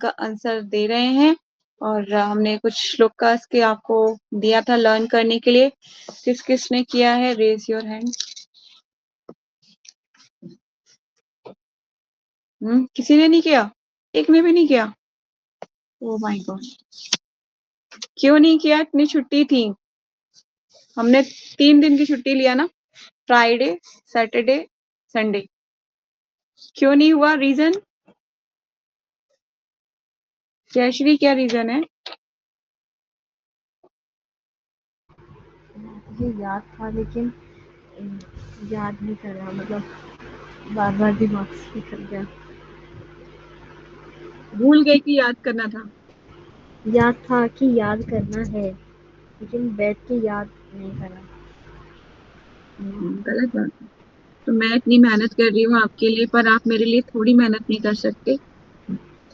का आंसर दे रहे हैं। और हमने कुछ श्लोकास के आपको दिया था लर्न करने के लिए। किस किसने किया है? Raise your hand. किसी ने नहीं किया? एक ने भी नहीं किया? ओ माय गॉड, क्यों नहीं किया? इतनी छुट्टी थी, हमने 3 दिन की छुट्टी लिया ना, फ्राइडे सैटरडे संडे। क्यों नहीं हुआ? रीजन? जयश्री, क्या रीजन है? मुझे याद था लेकिन याद नहीं कर रहा, मतलब बार बार दिमाग से निकल गया। भूल गए कि याद करना था? याद था कि याद करना है लेकिन बैठ के याद नहीं करा। गलत बात है। तो मैं इतनी मेहनत कर रही हूँ आपके लिए, पर आप मेरे लिए थोड़ी मेहनत नहीं कर सकते?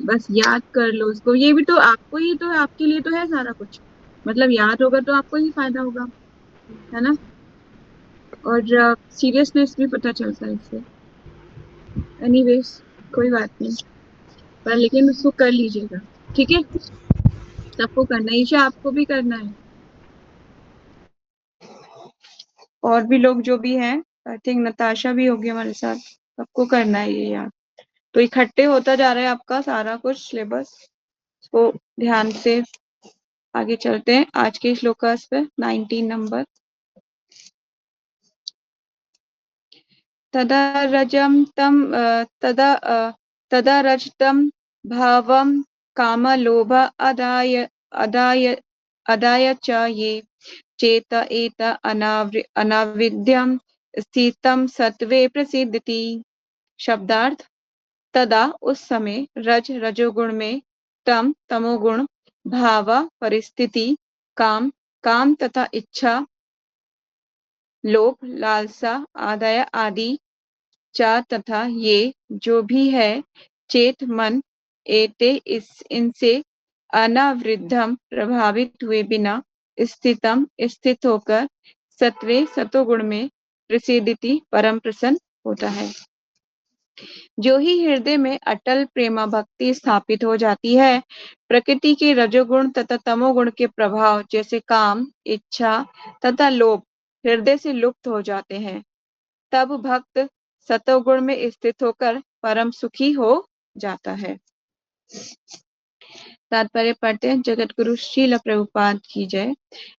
बस याद कर लो उसको। ये भी तो आपको ही तो है, आपके लिए तो है सारा कुछ। मतलब याद होगा तो आपको ही फायदा होगा, है ना? और सीरियसनेस भी पता चलता है इससे। एनीवेज, कोई बात नहीं, पर लेकिन उसको कर लीजिएगा, ठीक है? सबको करना है, ईशा आपको भी करना है, और भी लोग जो भी हैं, आई थिंक नताशा भी होगी हमारे साथ। सबको करना है ये याद। तो इकट्ठे होता जा रहा है आपका सारा कुछ सिलेबस। तो ध्यान से आगे चलते हैं आज के श्लोकास पे। 19 नंबर। तदा रजम तम तदा रजतम भावम कामलोभ अदाय अदाय अदाय च ये चेत एत अनाविद्यम स्थितम सत्वे प्रसिद्धति। शब्दार्थ: तदा उस समय, रज रजोगुण में, तम तमोगुण, भाव परिस्थिति, काम काम तथा इच्छा, लोभ लालसा, आदाय आदि, चा तथा ये, जो भी है, चेत मन, एते इनसे, अनावृद्धम प्रभावित हुए बिना, स्थितम स्थित होकर, सत्वे सतोगुण में, प्रसिद्धि परम प्रसन्न होता है। जो ही हृदय में अटल प्रेमा भक्ति स्थापित हो जाती है, प्रकृति के रजोगुण तथा तमोगुण के प्रभाव जैसे काम, इच्छा तथा लोभ हृदय से लुप्त हो जाते हैं। तब भक्त सतोगुण में स्थित होकर परम सुखी हो जाता है। तात्पर्य पढ़ते हैं। जगत गुरु श्रील प्रभुपाद की जय।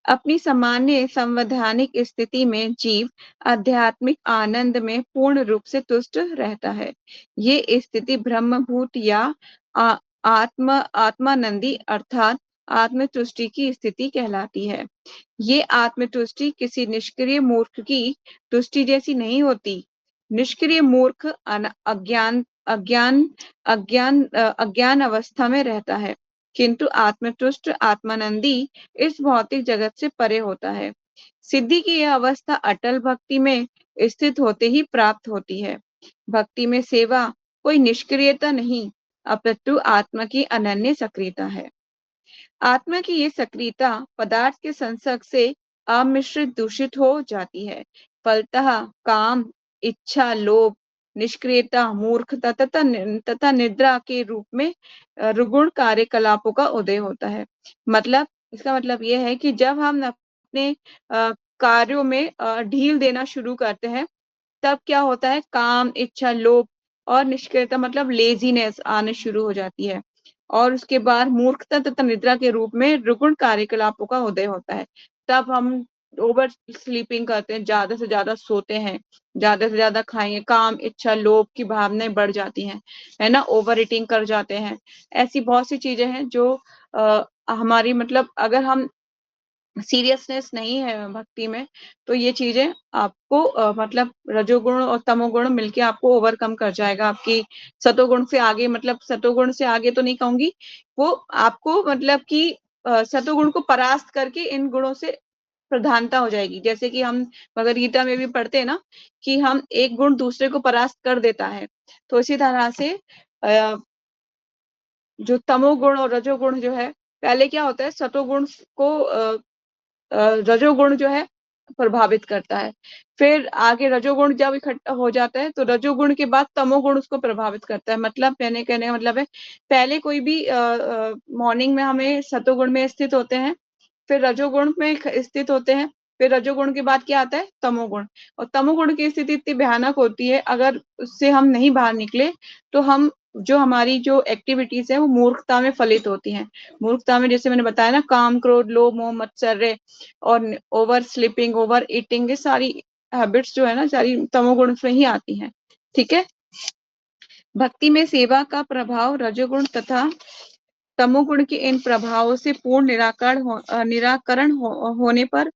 अपनी सामान्य संवैधानिक स्थिति में जीव आध्यात्मिक आनंद में पूर्ण रूप से तुष्ट रहता है। ये स्थिति ब्रह्मभूत या आत्मानंदी अर्थात आत्मतुष्टि की स्थिति कहलाती है। ये आत्मतुष्टि किसी निष्क्रिय मूर्ख की तुष्टि जैसी नहीं होती। निष्क्रिय मूर्ख अज्ञान अज्ञान अज्ञान अवस्था में रहता है, किंतु आत्मतुष्ट आत्मानंदी इस भौतिक जगत से परे होता है। सिद्धि की यह अवस्था अटल भक्ति में स्थित होते ही प्राप्त होती है। भक्ति में सेवा कोई निष्क्रियता नहीं, अपितु आत्मा की अनन्य सक्रियता है। आत्मा की ये सक्रियता पदार्थ के संसर्ग से अमिश्रित दूषित हो जाती है। फलतः काम, इच्छा, लोभ, निष्क्रियता, मूर्खता तथा निद्रा के रूप में रुगुण कार्यकलापों का उदय होता है। मतलब, इसका मतलब यह है कि जब हम अपने कार्यों में ढील देना शुरू करते हैं, तब क्या होता है? काम, इच्छा, लोभ और निष्क्रियता मतलब लेजीनेस आने शुरू हो जाती है। और उसके बाद मूर्खता तथा निद्रा के रूप में रुगुण कार्यकलापों का उदय होता है। तब हम ओवर स्लीपिंग करते हैं, ज्यादा से ज्यादा सोते हैं, ज्यादा से ज्यादा खाएंगे, काम, इच्छा, लोभ की भावनाएं बढ़ जाती हैं, है ना? ओवर ईटिंग कर जाते हैं। ऐसी बहुत सी चीजें हैं जो हमारी, मतलब अगर हम सीरियसनेस नहीं है भक्ति में, तो ये चीजें आपको मतलब रजोगुण और तमोगुण मिलके आपको ओवरकम कर जाएगा। आपकी सतोगुण से आगे, मतलब सतोगुण से आगे तो नहीं कहूंगी, वो आपको मतलब कि सतोगुण को परास्त करके इन गुणों से प्रधानता हो जाएगी। जैसे कि हम भगवद गीता में भी पढ़ते हैं ना, कि हम एक गुण दूसरे को परास्त कर देता है। तो इसी तरह से जो तमोगुण और रजोगुण जो है, पहले क्या होता है, सतोगुण को रजोगुण जो है प्रभावित करता है। फिर आगे रजोगुण जब इकट्ठा हो जाता है तो रजोगुण के बाद तमोगुण उसको प्रभावित करता है। मतलब मैंने कहने का मतलब है, पहले कोई भी मॉर्निंग में हमें सतोगुण में स्थित होते हैं, फिर रजोगुण में स्थित होते हैं, फिर रजोगुण के बाद क्या आता है, तमोगुण। और तमोगुण की स्थिति इतनी भयानक होती है, अगर उससे हम नहीं बाहर निकले तो हम जो हमारी जो एक्टिविटीज है वो मूर्खता में फलित होती हैं। मूर्खता में जैसे मैंने बताया ना, काम, क्रोध, लोभ, मोह, मत्सर्य और ओवर स्लीपिंग, ओवर ईटिंग, ये सारी हैबिट्स जो है ना, सारी तमोगुण से ही आती हैं। ठीक है। भक्ति में सेवा का प्रभाव रजोगुण तथा तमोगुण के इन प्रभावों से पूर्ण निराकरण होने पर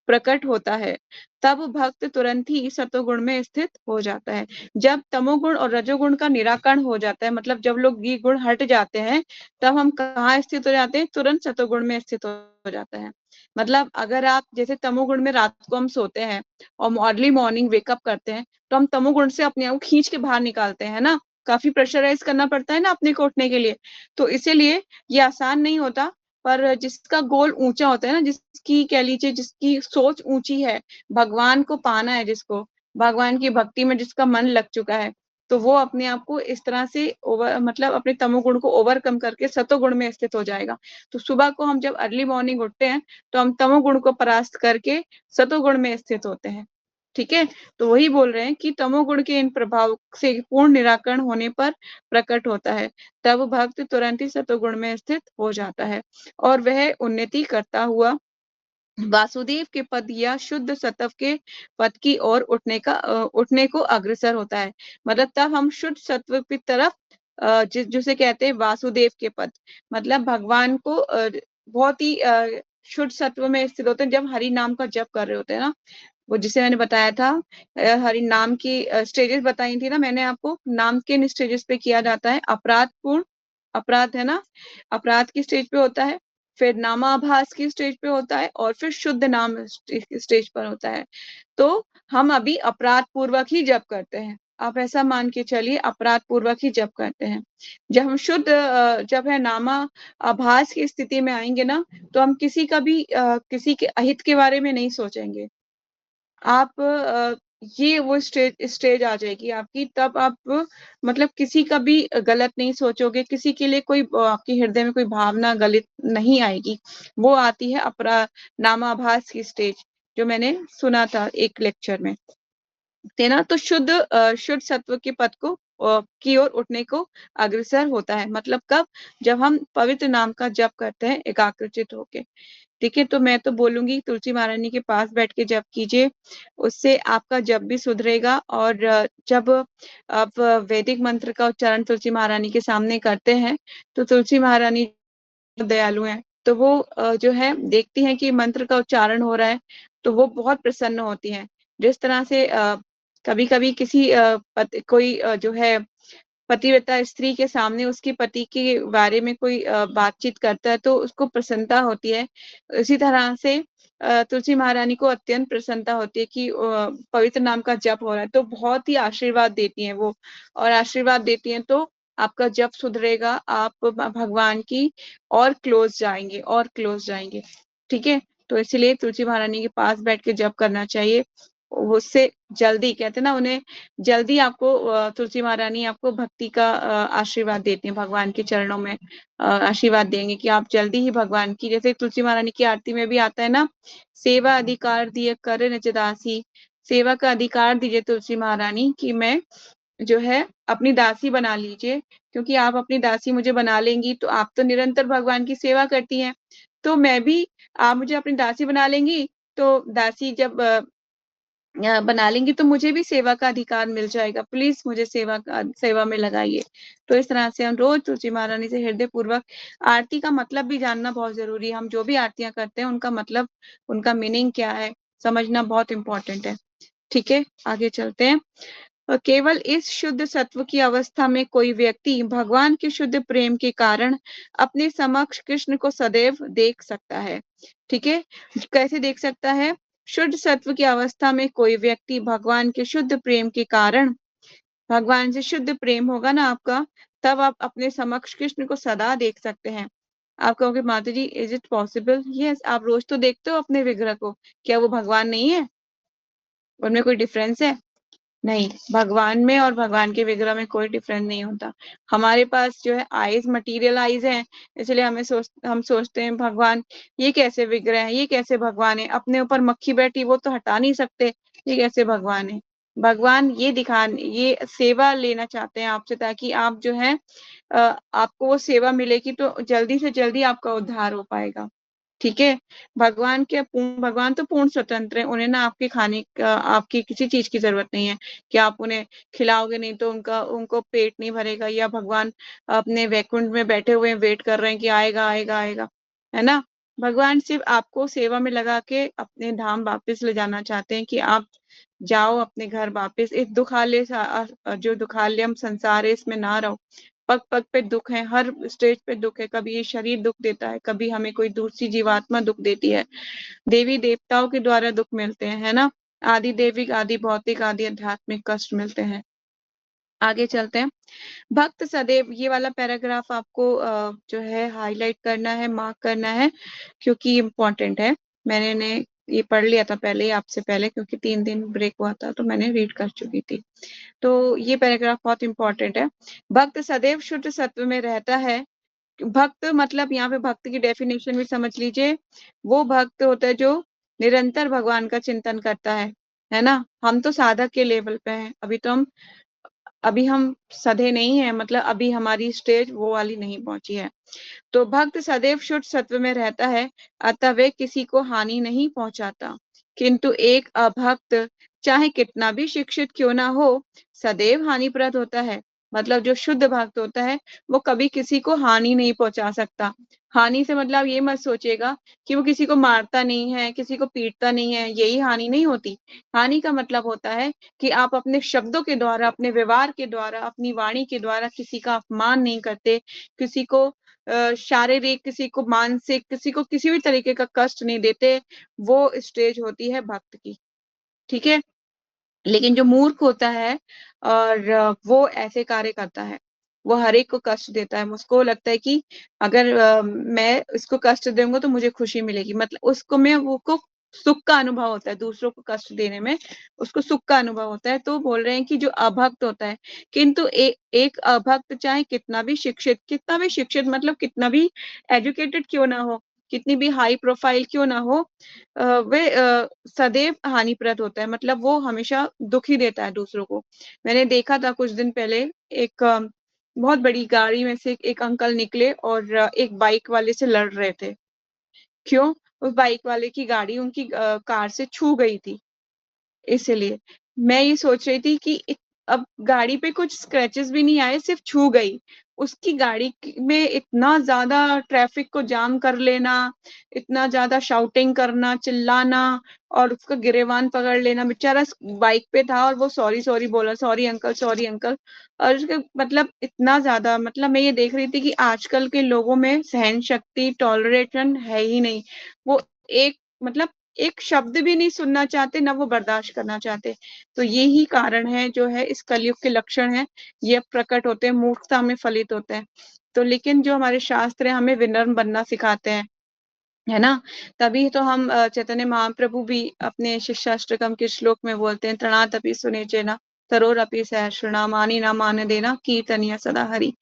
प्रकट होता है। तब भक्त तुरंत ही सतोगुण में स्थित हो जाता है। जब तमोगुण और रजोगुण का निराकरण हो जाता है, मतलब जब लोग ये गुण हट जाते हैं, तब हम कहाँ स्थित हो जाते हैं, तुरंत सतोगुण में स्थित हो जाता है। मतलब अगर आप जैसे तमोगुण में रात को हम सोते हैं और अर्ली मॉर्निंग वेकअप करते हैं, तो हम तमोगुण से अपने आप को खींच के बाहर निकालते हैं ना, काफी प्रेशराइज करना पड़ता है ना अपने को उठने के लिए। तो इसीलिए ये आसान नहीं होता, पर जिसका गोल ऊंचा होता है ना, जिसकी कह लीजिए जिसकी सोच ऊंची है, भगवान को पाना है जिसको, भगवान की भक्ति में जिसका मन लग चुका है, तो वो अपने आप को इस तरह से ओवर, मतलब अपने तमोगुण को ओवरकम करके सतोगुण में स्थित हो जाएगा। तो सुबह को हम जब अर्ली मॉर्निंग उठते हैं तो हम तमोगुण को परास्त करके सतोगुण में स्थित होते हैं। ठीक है। तो वही बोल रहे हैं कि तमोगुण के इन प्रभाव से पूर्ण निराकरण होने पर प्रकट होता है। तब भक्त तुरंत ही सतोगुण में स्थित हो जाता है और वह उन्नति करता हुआ वासुदेव के पद या शुद्ध सत्व के पद की ओर उठने को अग्रसर होता है। मतलब तब हम शुद्ध सत्व की तरफ जिसे कहते हैं वासुदेव के पद, मतलब भगवान को बहुत ही शुद्ध सत्व में स्थित होते हैं जब हरि नाम का जप कर रहे होते हैं ना। वो जिसे मैंने बताया था, हरि नाम की स्टेजेस बताई थी ना मैंने आपको, नाम किन स्टेजेस पे किया जाता है, अपराध पूर्ण, अपराध है ना, अपराध की स्टेज पे होता है, फिर नामाभास की स्टेज पे होता है, और फिर शुद्ध नाम स्टेज पर होता है। तो हम अभी अपराध पूर्वक ही जप करते हैं, आप ऐसा मान के चलिए, अपराध पूर्वक ही जप करते हैं। जब हम शुद्ध जब है नामा आभास की स्थिति में आएंगे ना, तो हम किसी का भी किसी के अहित के बारे में नहीं सोचेंगे। आप ये वो स्टेज स्टेज आ जाएगी आपकी, तब आप मतलब किसी का भी गलत नहीं सोचोगे, किसी के लिए कोई आपके हृदय में कोई भावना गलत नहीं आएगी। वो आती है अपरा नामाभास की स्टेज, जो मैंने सुना था एक लेक्चर में। तेना तो शुद्ध सत्व के पद को की ओर उठने को अग्रसर होता है। मतलब कब, जब हम पवित्र नाम का जप करते हैं एकाग्रचित होके। ठीक है। तो मैं तो बोलूंगी तुलसी महारानी के पास बैठ के जप कीजिए, उससे आपका जप भी सुधरेगा। और जब आप वैदिक मंत्र का उच्चारण तुलसी महारानी के सामने करते हैं, तो तुलसी महारानी दयालु हैं, तो वो जो है देखती हैं कि मंत्र का उच्चारण हो रहा है, तो वो बहुत प्रसन्न होती हैं। जिस तरह से कभी कभी किसी कोई जो है पतिव्रता स्त्री के सामने उसके पति के बारे में कोई बातचीत करता है तो उसको प्रसन्नता होती है, इसी तरह से तुलसी महारानी को अत्यंत प्रसन्नता होती है कि पवित्र नाम का जप हो रहा है, तो बहुत ही आशीर्वाद देती हैं वो। और आशीर्वाद देती हैं तो आपका जप सुधरेगा, आप भगवान की और क्लोज जाएंगे, और क्लोज जाएंगे। ठीक है। तो इसलिए तुलसी महारानी के पास बैठ के जप करना चाहिए। उससे जल्दी, कहते हैं ना, उन्हें जल्दी आपको तुलसी महारानी आपको भक्ति का आशीर्वाद देती हैं, भगवान के चरणों में आशीर्वाद देंगे कि आप जल्दी ही भगवान की, जैसे तुलसी महारानी की आरती में भी आता है ना, सेवा अधिकार दिए कर निज दासी, सेवा का अधिकार दीजिए तुलसी महारानी कि मैं जो है अपनी दासी बना लीजिए, क्योंकि आप अपनी दासी मुझे बना लेंगी तो आप तो निरंतर भगवान की सेवा करती हैं, तो मैं भी, आप मुझे अपनी दासी बना लेंगी, तो दासी जब बना लेंगी तो मुझे भी सेवा का अधिकार मिल जाएगा, प्लीज मुझे सेवा में लगाइए। तो इस तरह से हम रोज तुलसी महारानी से हृदय पूर्वक, आरती का मतलब भी जानना बहुत जरूरी है, हम जो भी आरतियां करते हैं उनका मतलब, उनका मीनिंग क्या है, समझना बहुत इंपॉर्टेंट है। ठीक है। आगे चलते हैं। केवल इस शुद्ध सत्व की अवस्था में कोई व्यक्ति भगवान के शुद्ध प्रेम के कारण अपने समक्ष कृष्ण को सदैव देख सकता है। ठीक है। कैसे देख सकता है, शुद्ध सत्व की अवस्था में कोई व्यक्ति भगवान के शुद्ध प्रेम के कारण, भगवान से शुद्ध प्रेम होगा ना आपका, तब आप अपने समक्ष कृष्ण को सदा देख सकते हैं। आप कहोगे माता जी इज इट पॉसिबल? यस, आप रोज तो देखते हो अपने विग्रह को, क्या वो भगवान नहीं है? उनमें कोई डिफरेंस है? नहीं, भगवान में और भगवान के विग्रह में कोई डिफरेंस नहीं होता। हमारे पास जो है आईज मटीरियल आईज हैं, इसलिए हम सोचते हैं भगवान, ये कैसे विग्रह है, ये कैसे भगवान है, अपने ऊपर मक्खी बैठी वो तो हटा नहीं सकते, ये कैसे भगवान है? भगवान ये सेवा लेना चाहते हैं आपसे, ताकि आप जो है आपको वो सेवा मिलेगी तो जल्दी से जल्दी आपका उद्धार हो पाएगा। ठीक है? भगवान तो पूर्ण स्वतंत्र है, उन्हें ना आपके खाने का, आपकी किसी चीज की जरूरत नहीं है कि आप उन्हें खिलाओगे नहीं तो उनको पेट नहीं भरेगा, या भगवान अपने वैकुंठ में बैठे हुए वेट कर रहे हैं कि आएगा आएगा आएगा, है ना? भगवान सिर्फ आपको सेवा में लगा के अपने धाम वापस ले जाना चाहते हैं कि आप जाओ अपने घर वापस। इस जो दुखालयम संसार है इसमें ना रहो। पग पग पे दुख है, हर स्टेज पे दुख है, कभी ये शरीर दुख देता है, कभी हमें कोई दूसरी जीवात्मा दुख देती है, देवी देवताओं के द्वारा दुख मिलते हैं, है ना? आदि देविक, आदि भौतिक, आदि आध्यात्मिक कष्ट मिलते हैं। आगे चलते हैं। भक्त सदैव, ये वाला पैराग्राफ आपको जो है हाईलाइट करना है, मार्क करना है, क्योंकि इम्पोर्टेंट है। मैंने ये पढ़ लिया था पहले ही, आपसे पहले, क्योंकि 3 दिन ब्रेक हुआ था तो मैंने रीड कर चुकी थी। तो ये पैराग्राफ बहुत इंपॉर्टेंट है। भक्त सदैव शुद्ध सत्व में रहता है। भक्त मतलब यहाँ पे भक्त की डेफिनेशन भी समझ लीजिए। वो भक्त होता है जो निरंतर भगवान का चिंतन करता है ना? हम तो साधक के लेवल पे हैं, अभी हम सधे नहीं है, मतलब अभी हमारी स्टेज वो वाली नहीं पहुंची है। तो भक्त सदैव शुद्ध सत्व में रहता है, अतः वे किसी को हानि नहीं पहुंचाता। किंतु एक अभक्त चाहे कितना भी शिक्षित क्यों ना हो, सदैव हानिप्रद होता है। मतलब जो शुद्ध भक्त होता है वो कभी किसी को हानि नहीं पहुंचा सकता। हानि से मतलब ये मत सोचिएगा कि वो किसी को मारता नहीं है, किसी को पीटता नहीं है, यही हानि नहीं होती। हानि का मतलब होता है कि आप अपने शब्दों के द्वारा, अपने व्यवहार के द्वारा, अपनी वाणी के द्वारा किसी का अपमान नहीं करते, किसी को शारीरिक, किसी को मानसिक, किसी को किसी भी तरीके का कष्ट नहीं देते। वो स्टेज होती है भक्त की। ठीक है? लेकिन जो मूर्ख होता है और वो ऐसे कार्य करता है, वो हर एक को कष्ट देता है। उसको लगता है कि अगर मैं इसको कष्ट दूंगा तो मुझे खुशी मिलेगी, मतलब उसको में वो को सुख का अनुभव होता है, दूसरों को कष्ट देने में उसको सुख का अनुभव होता है। तो बोल रहे हैं कि जो अभक्त होता है, किंतु एक अभक्त चाहे कितना भी शिक्षित मतलब कितना भी एजुकेटेड क्यों ना हो, कितनी भी हाई प्रोफाइल क्यों ना हो, वे सदैव हानिप्रद होता है, मतलब वो हमेशा दुख ही देता है दूसरों को। मैंने देखा था कुछ दिन पहले, एक बहुत बड़ी गाड़ी में से एक अंकल निकले और एक बाइक वाले से लड़ रहे थे। क्यों? उस बाइक वाले की गाड़ी उनकी कार से छू गई थी, इसलिए। मैं ये सोच रही थी कि अब गाड़ी पे कुछ स्क्रैचेस भी नहीं आए, सिर्फ छू गई। उसकी में इतना ज्यादा ट्रैफिक को जाम कर लेना, इतना ज्यादा शाउटिंग करना, चिल्लाना, और उसका गिरेबान पकड़ लेना। बेचारा बाइक पे था और वो सॉरी सॉरी बोला, सॉरी अंकल, सॉरी अंकल। और उसके मतलब इतना ज्यादा, मतलब मैं ये देख रही थी कि आजकल के लोगों में सहन शक्ति, टॉलरेशन है ही नहीं। वो एक मतलब एक शब्द भी नहीं सुनना चाहते, ना वो बर्दाश्त करना चाहते। तो यही कारण है जो है इस कलयुग के लक्षण है, ये प्रकट होते हैं, मूर्खता में फलित होते हैं। तो लेकिन जो हमारे शास्त्र है हमें विनम्र बनना सिखाते हैं, है ना? तभी तो हम चैतन्य महाप्रभु भी अपने शिष्याष्टकम के श्लोक में बोलते हैं, तृणातपि सुनेचेन तरोरपि सहस्रनामानि न मान देना कीर्तनीय सदा हरि।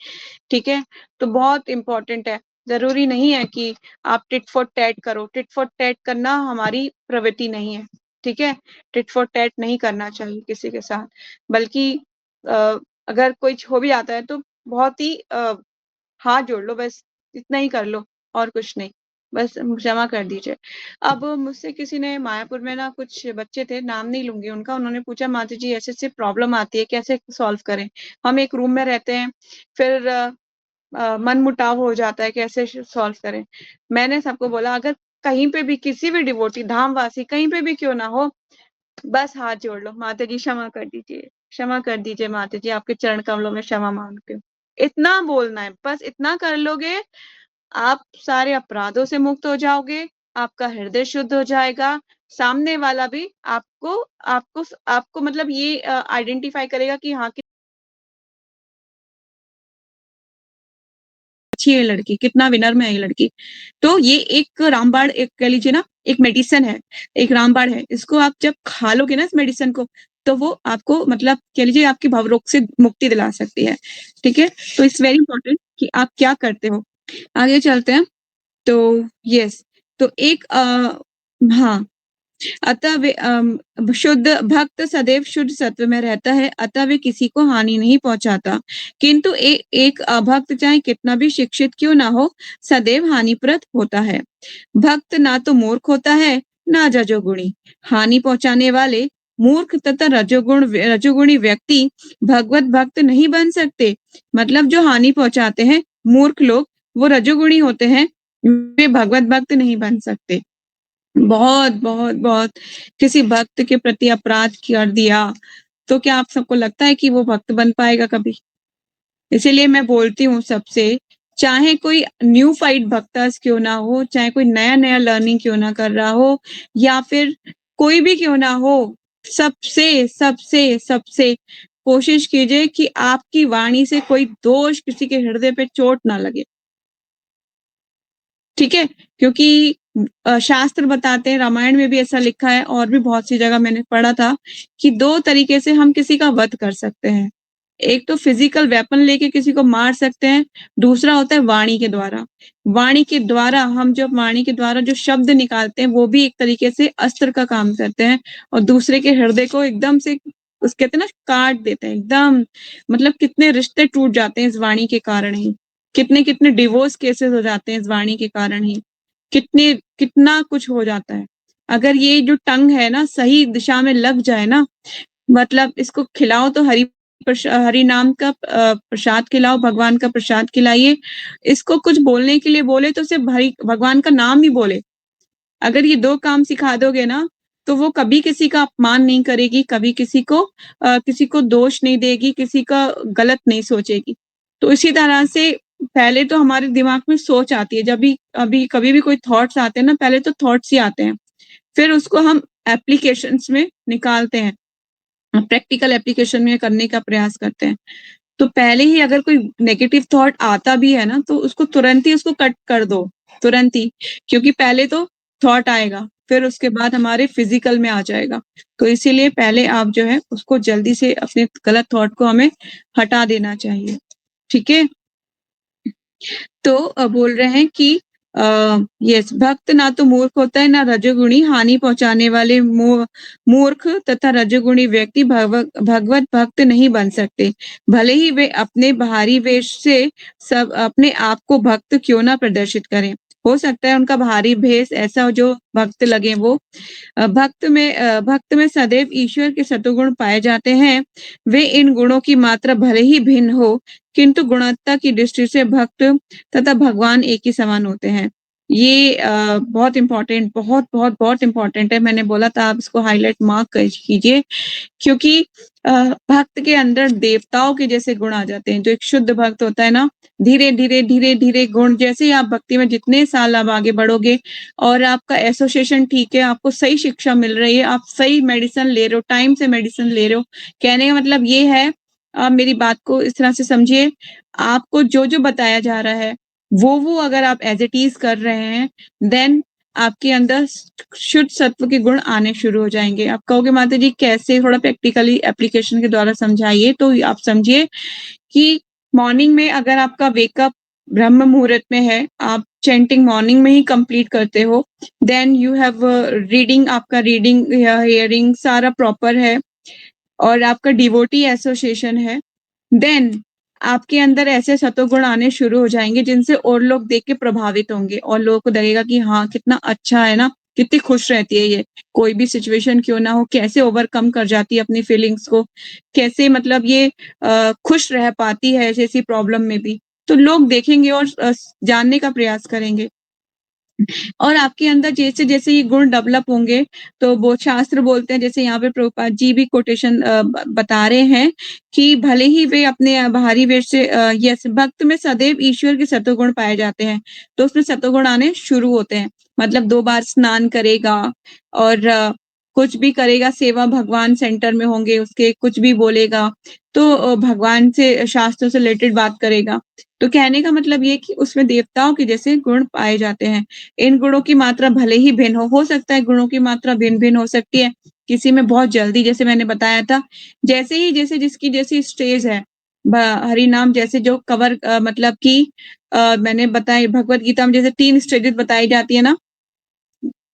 ठीक है? तो बहुत इंपॉर्टेंट है। जरूरी नहीं है कि आप टिट फॉर टैट करो, टिट फॉर टैट करना हमारी प्रवृत्ति नहीं है। ठीक है? टिट फॉर टैट नहीं करना चाहिए किसी के साथ, बल्कि अ, अगर कोई हो भी जाता है तो बहुत ही हाथ जोड़ लो, बस इतना ही कर लो, और कुछ नहीं, बस क्षमा कर दीजिए। अब मुझसे किसी ने, मायापुर में ना कुछ बच्चे थे, नाम नहीं लूंगी उनका, उन्होंने पूछा माता जी ऐसे ऐसे प्रॉब्लम आती है, कैसे सॉल्व करें? हम एक रूम में रहते हैं, फिर मन मुटाव हो जाता है, कैसे सॉल्व करें? मैंने सबको बोला, अगर कहीं पे भी किसी भी डिवोटी धामवासी कहीं पे भी क्यों ना हो, बस हाथ जोड़ लो, माता जी क्षमा कर दीजिए, क्षमा कर दीजिए माता जी, आपके चरण कमलों में क्षमा मांगती हूँ। इतना बोलना है, बस इतना कर लोगे, आप सारे अपराधों से मुक्त हो जाओगे, आपका हृदय शुद्ध हो जाएगा। सामने वाला भी आपको आपको आपको मतलब ये आइडेंटिफाई करेगा कि हाँ, अच्छी है ये लड़की, कितना विनम्र है ये लड़की। तो ये एक रामबाण, एक कह लीजिए ना, एक मेडिसिन है, एक रामबाण है। इसको आप जब खा लोगे ना इस मेडिसिन को, तो वो आपको मतलब कह लीजिए आपकी भवरोग से मुक्ति दिला सकती है। ठीक है? तो इट्स वेरी इंपॉर्टेंट कि आप क्या करते हो। आगे चलते हैं। तो यस, तो एक हाँ, अतः शुद्ध भक्त सदैव शुद्ध सत्व में रहता है, अतः वे किसी को हानि नहीं पहुंचाता। किंतु एक अभक्त चाहे कितना भी शिक्षित क्यों ना हो, सदैव हानिप्रद होता है। भक्त ना तो मूर्ख होता है, ना रजोगुणी। हानि पहुंचाने वाले मूर्ख तथा रजोगुणी व्यक्ति भगवत भक्त नहीं बन सकते। मतलब जो हानि पहुंचाते हैं मूर्ख लोग, वो रजोगुणी होते हैं, वे भगवत भक्त नहीं बन सकते। बहुत बहुत बहुत किसी भक्त के प्रति अपराध कर दिया, तो क्या आप सबको लगता है कि वो भक्त बन पाएगा कभी? इसीलिए मैं बोलती हूँ सबसे, चाहे कोई न्यू फाइट भक्तस क्यों ना हो, चाहे कोई नया-नया लर्निंग क्यों ना कर रहा हो, या फिर कोई भी क्यों ना हो, सबसे, सबसे, सबसे कोशिश कीजिए कि आपकी वाणी से कोई दोष किसी के हृदय पे चोट ना लगे। ठीक है? क्योंकि शास्त्र बताते हैं, रामायण में भी ऐसा लिखा है और भी बहुत सी जगह मैंने पढ़ा था कि 2 तरीके से हम किसी का वध कर सकते हैं। एक तो फिजिकल वेपन लेके किसी को मार सकते हैं, दूसरा होता है वाणी के द्वारा। वाणी के द्वारा हम जब वाणी के द्वारा जो शब्द निकालते हैं, वो भी एक तरीके से अस्त्र का काम करते हैं और दूसरे के हृदय को एकदम से उस कहते हैं ना काट देते हैं एकदम। मतलब कितने रिश्ते टूट जाते हैं इस वाणी के कारण ही। कितने-कितने डिवोर्स केसेस हो जाते हैं इस वाणी के कारण ही। कितना कुछ हो जाता है। अगर ये जो टंग है ना सही दिशा में लग जाए ना, मतलब इसको खिलाओ तो हरि नाम का प्रसाद खिलाओ, भगवान का प्रसाद खिलाइए। इसको कुछ बोलने के लिए बोले तो सिर्फ भगवान का नाम ही बोले। अगर ये 2 काम सिखा दोगे ना, तो वो कभी किसी का अपमान नहीं करेगी, कभी किसी को दोष नहीं देगी, किसी का गलत नहीं सोचेगी। तो इसी तरह से पहले तो हमारे दिमाग में सोच आती है, जब भी अभी कभी भी कोई थॉट्स आते हैं ना, पहले तो थॉट्स ही आते हैं। फिर उसको हम एप्लीकेशंस में निकालते हैं, प्रैक्टिकल एप्लीकेशन में करने का प्रयास करते हैं। तो पहले ही अगर कोई नेगेटिव थॉट आता भी है ना, तो उसको तुरंत ही उसको कट कर दो, तुरंत ही। क्योंकि पहले तो थॉट आएगा, फिर उसके बाद हमारे फिजिकल में आ जाएगा। तो इसीलिए पहले आप जो है उसको जल्दी से अपने गलत थॉट को हमें हटा देना चाहिए। ठीक है? तो बोल रहे हैं कि यस, भक्त ना तो मूर्ख होता है ना रजोगुणी। हानि पहुंचाने वाले मूर्ख तथा रजोगुणी व्यक्ति भगवत भक्त नहीं बन सकते, भले ही वे अपने बाहरी वेश से सब अपने आप को भक्त क्यों ना प्रदर्शित करें। हो सकता है उनका बाहरी भेष ऐसा हो जो भक्त लगे वो। भक्त में सदैव ईश्वर के सतुगुण पाए जाते हैं। वे इन गुणों की मात्रा भले ही भिन्न हो, किंतु गुणवत्ता की दृष्टि से भक्त तथा भगवान एक ही समान होते हैं। ये बहुत इम्पोर्टेंट, बहुत इम्पोर्टेंट है। मैंने बोला था आप इसको हाइलाइट मार्क कीजिए, क्योंकि भक्त के अंदर देवताओं के जैसे गुण आ जाते हैं। जो एक शुद्ध भक्त होता है ना, धीरे-धीरे गुण, जैसे ही आप भक्ति में जितने साल आप आगे बढ़ोगे और आपका एसोसिएशन ठीक है, आपको सही शिक्षा मिल रही है, आप सही मेडिसिन ले रहे हो, टाइम से मेडिसिन ले रहे हो। कहने का मतलब ये है, आप मेरी बात को इस तरह से समझिए, आपको जो-जो बताया जा रहा है, वो अगर आप एज़ इट इज़ कर रहे हैं, देन आपके अंदर शुद्ध सत्व के गुण आने शुरू हो जाएँगे। आप कहोगे माता जी कैसे? थोड़ा प्रैक्टिकली एप्लीकेशन के द्वारा समझाइए। तो आप समझिए कि मॉर्निंग में अगर आपका वेकअप ब्रह्म मुहूर्त में है, आप चैंटिंग मॉर्निंग में ही कंप्लीट करते हो, देन यू हैव रीडिंग, आपका रीडिंग या हियरिंग सारा प्रॉपर है और आपका डिवोटी एसोसिएशन है, देन आपके अंदर ऐसे सतोगुण आने शुरू हो जाएँगे जिनसे और लोग देख के प्रभावित होंगे और लोगों को लगेगा कि हाँ, कितना अच्छा है ना, कितनी खुश रहती है ये। कोई भी सिचुएशन क्यों ना हो, कैसे ओवरकम कर जाती है अपनी फीलिंग्स को, कैसे मतलब ये खुश रह पाती है ऐसी-ऐसी प्रॉब्लम में भी। तो लोग देखेंगे और जानने का प्रयास करेंगे। और आपके अंदर जैसे-जैसे ये गुण डेवलप होंगे, तो वो शास्त्र बोलते हैं, जैसे यहाँ पे प्रभुपाद जी भी कोटेशन बता रहे हैं कि भले ही वे अपने बाहरी वेश से यस, भक्त में सदैव ईश्वर के सतोगुण पाए जाते हैं, तो उसमें सतोगुण आने शुरू होते हैं। मतलब 2 बार स्नान करेगा और कुछ भी करेगा, सेवा भगवान सेंटर में होंगे उसके, कुछ भी बोलेगा, तो भगवान से शास्त्रों से रिलेटेड बात करेगा। तो कहने का मतलब ये कि उसमें देवताओं के जैसे गुण पाए जाते हैं। इन गुणों की मात्रा भले ही भिन्न हो सकता है गुणों की मात्रा भिन्न-भिन्न हो सकती है। किसी में बहुत जल्दी जैसे मैंने बताया था, जैसे ही जैसे जिसकी जैसी स्टेज है, ब हरि नाम जैसे जो मतलब कि मैंने बताई भगवत गीता में जैसे 3 स्टेजेस बताई जाती है ना,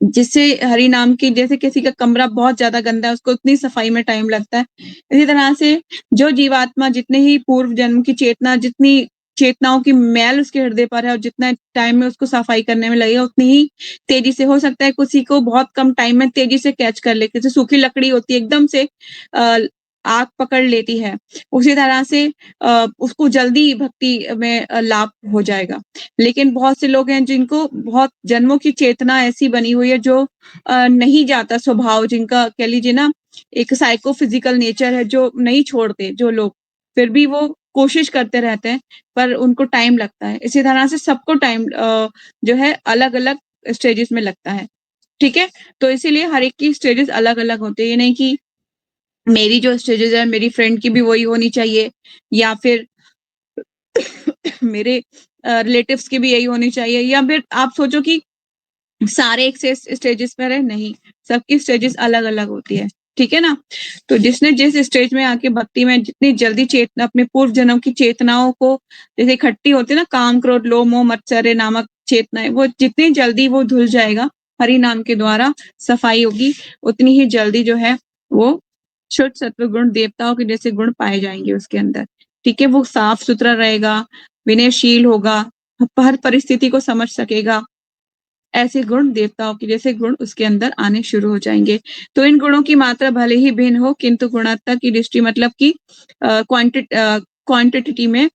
जिससे हरि नाम की जैसे किसी का कमरा बहुत ज़्यादा गंदा है, उसको उतनी सफाई में टाइम लगता है। इसी तरह से जो जीवात्मा जितने ही पूर्व जन्म की चेतना जितनी चेतनाओं की मैल उसके हृदय पर है और जितना टाइम में उसको सफाई करने में लगेगा, उतनी ही तेज़ी से हो सकता है किसी को बहुत कम टाइम में तेज़ी से कैच कर ले। जैसे सूखी लकड़ी होती है एकदम से अ, आग पकड़ लेती है, उसी तरह से उसको जल्दी भक्ति में लाभ हो जाएगा। लेकिन बहुत से लोग हैं जिनको बहुत जन्मों की चेतना ऐसी बनी हुई है जो नहीं जाता स्वभाव जिनका कह लीजिए ना एक साइकोफिजिकल नेचर है जो नहीं छोड़ते जो लोग, फिर भी वो कोशिश करते रहते हैं, पर उनको टाइम लगता है। इसी तरह से सबको टाइम जो है अलग-अलग स्टेजेस में लगता है, ठीक है? तो इसीलिए हर एक की स्टेजेस अलग-अलग होते हैं, ये नहीं कि मेरी जो स्टेजेस है मेरी फ्रेंड की भी वही होनी चाहिए या फिर मेरे रिलेटिव्स की भी यही होनी चाहिए या फिर आप सोचो कि सारे एक से स्टेजेस पर है, नहीं, सबकी स्टेजेस अलग-अलग होती है, ठीक है ना? तो जिसने जिस स्टेज में आके भक्ति में जितनी जल्दी चेतना अपने पूर्व जन्म की चेतनाओं को जैसे इकट्ठी होती है ना काम, क्रोध, लोभ, मोह, मत्सर्य नामक चेतनाएँ, वो जितनी जल्दी वो धुल जाएगा, हरि नाम के द्वारा सफाई होगी, उतनी ही जल्दी जो है वो शुद्ध सत्व गुण देवताओं के जैसे गुण पाए जाएँगे उसके अंदर, ठीक है? वो साफ-सुथरा रहेगा, विनयशील होगा, हर परिस्थिति को समझ सकेगा, ऐसे गुण देवताओं के जैसे गुण उसके अंदर आने शुरू हो जाएँगे। तो इन गुणों की मात्रा भले ही भिन्न हो किंतु गुणवत्ता की दृष्टि मतलब कि क्वांटिटी में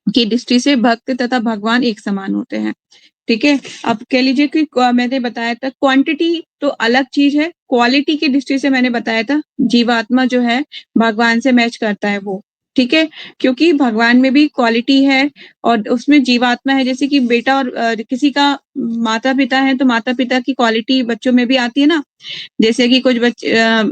की दृष्टि से भक्त तथा भगवान एक समान होते हैं। ठीक है? अब कह लीजिए कि मैंने बताया था क्वांटिटी तो अलग चीज़ है, क्वालिटी की दृष्टि से मैंने बताया था, जीवात्मा जो है भगवान से मैच करता है वो, ठीक है? क्योंकि भगवान में भी क्वालिटी है और उसमें जीवात्मा है जैसे कि बेटा और किसी का माता-पिता है तो माता-पिता की क्वालिटी बच्चों में भी आती है ना, जैसे कि कुछ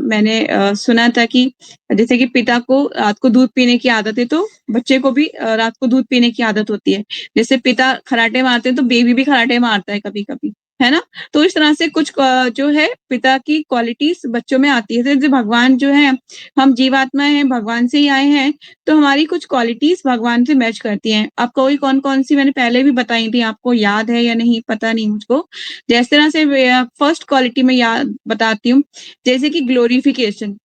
मैंने सुना था कि जैसे कि पिता को रात को दूध पीने की आदत है तो बच्चे को भी रात को दूध पीने की आदत होती है। जैसे पिता खर्राटे मारते हैं तो बेबी भी खर्राटे मारता है कभी-कभी, है ना? तो इस तरह से कुछ जो है पिता की क्वालिटीज़ बच्चों में आती है। जैसे भगवान जो है, हम जीवात्मा हैं, भगवान से ही आए हैं, तो हमारी कुछ क्वालिटीज़ भगवान से मैच करती हैं। अब कोई कौन-कौन सी मैंने पहले भी बताई थी, आपको याद है या नहीं पता नहीं मुझको। जिस तरह से फर्स्ट क्वालिटी मैं याद बताती हूँ, जैसे कि ग्लोरिफिकेशन,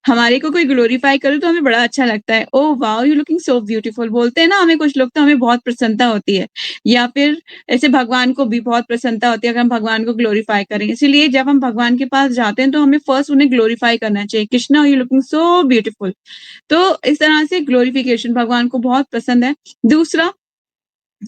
हमारे को कोई ग्लोरीफाई करे तो हमें बड़ा अच्छा लगता है। Oh wow! You looking so beautiful बोलते हैं ना हमें कुछ लोग तो हमें बहुत प्रसन्नता होती है। या फिर ऐसे भगवान को भी बहुत प्रसन्नता होती है अगर हम भगवान को ग्लोरीफाई करें। इसीलिए जब हम भगवान के पास जाते हैं तो हमें फर्स्ट उन्हें ग्लोरीफाई करना चाहिए। Krishna you looking so beautiful. तो इस तरह से ग्लोरिफिकेशन भगवान को बहुत पसंद है। दूसरा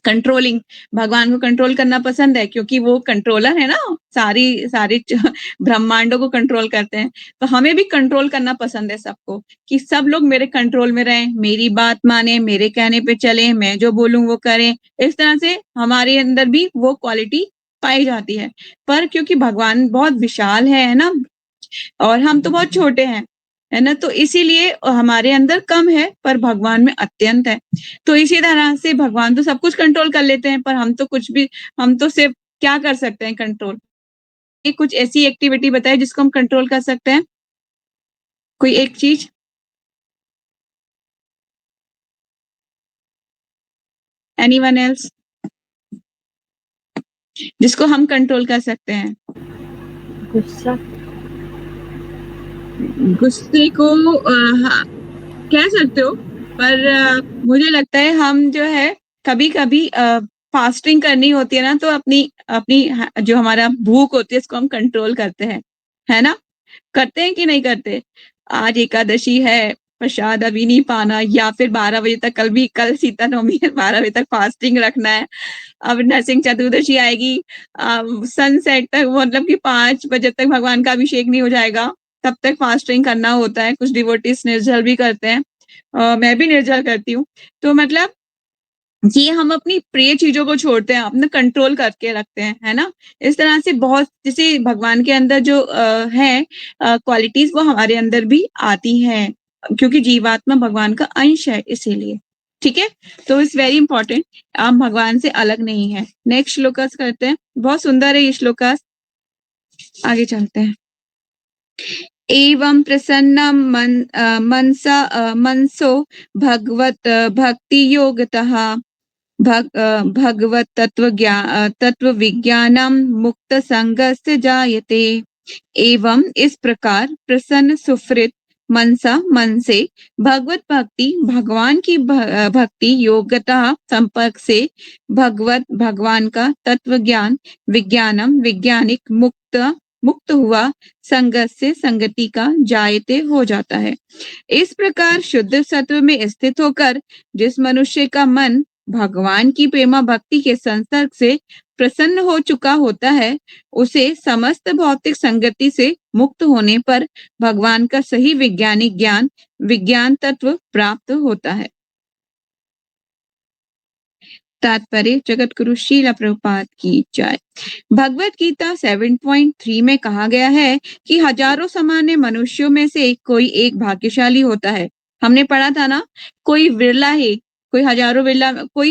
कंट्रोलिंग, भगवान को कंट्रोल करना पसंद है क्योंकि वो कंट्रोलर है ना, सारी सारी च ब्रह्मांडों को कंट्रोल करते हैं। तो हमें भी कंट्रोल करना पसंद है सबको, कि सब लोग मेरे कंट्रोल में रहें, मेरी बात मानें, मेरे कहने पे चलें, मैं जो बोलूँ वो करें। इस तरह से हमारे अंदर भी वो क्वालिटी पाई जाती है। पर क्योंकि भगवान बहुत विशाल है ना? और हम तो बहुत छोटे हैं, है ना? तो इसीलिए हमारे अंदर कम है, पर भगवान में अत्यंत है। तो इसी तरह से भगवान तो सब कुछ कंट्रोल कर लेते हैं, पर हम तो सिर्फ़ क्या कर सकते हैं कंट्रोल? ये कुछ ऐसी एक्टिविटी बताइए जिसको हम कंट्रोल कर सकते हैं? कोई एक चीज़? Anyone else? जिसको हम कंट्रोल कर सकते हैं? गुस्सा। गुस्से को हाँ, कह सकते हो, पर मुझे लगता है हम जो है कभी-कभी फास्टिंग करनी होती है ना तो अपनी अपनी जो हमारा भूख होती है उसको हम कंट्रोल करते हैं, है ना? करते हैं कि नहीं करते? आज एकादशी है, प्रसाद अभी नहीं पाना या फिर 12 बजे तक कल सीता नवमी है 12 बजे तक फास्टिंग रखना है। अब नरसिंह चतुर्दशी आएगी सनसेट तक मतलब कि 5 बजे तक भगवान का अभिषेक नहीं हो जाएगा, तब तक फास्टिंग करना होता है। कुछ डिवोटीज़ निर्जल भी करते हैं। मैं भी निर्जल करती हूँ। तो मतलब ये हम अपनी प्रिय चीज़ों को छोड़ते हैं, अपना कंट्रोल करके रखते हैं, है ना? इस तरह से बहुत जैसे भगवान के अंदर जो है क्वालिटीज़ वो हमारे अंदर भी आती हैं, क्योंकि जीवात्मा भगवान का अंश है इसीलिए। ठीक है, तो इट्स वेरी इंपॉर्टेंट, आप भगवान से अलग नहीं है। नेक्स्ट श्लोकास करते हैं, बहुत सुंदर है ये श्लोकास, आगे चलते हैं। एवं प्रसन्नं मनसो भगवत भक्ति योगतः भगवत तत्व विज्ञानम मुक्त संगस्य जायते। एवं इस प्रकार प्रसन्न सुफृत मनसा मन से भगवत भक्ति भगवान की भक्ति योग्यता संपर्क से भगवान का तत्व ज्ञान विज्ञानम वैज्ञानिक मुक्त हुआ संगत से संगति का जायते हो जाता है। इस प्रकार शुद्ध सत्व में स्थित होकर जिस मनुष्य का मन भगवान की प्रेमा भक्ति के संसर्ग से प्रसन्न हो चुका होता है, उसे समस्त भौतिक संगति से मुक्त होने पर भगवान का सही वैज्ञानिक ज्ञान विज्ञान तत्व प्राप्त होता है। तात्पर्य जगतगुरु श्रील प्रभुपाद की जय। भगवत गीता 7.3 में कहा गया है कि हजारों सामान्य मनुष्यों में से कोई एक भाग्यशाली होता है। हमने पढ़ा था ना, कोई विरला ही, कोई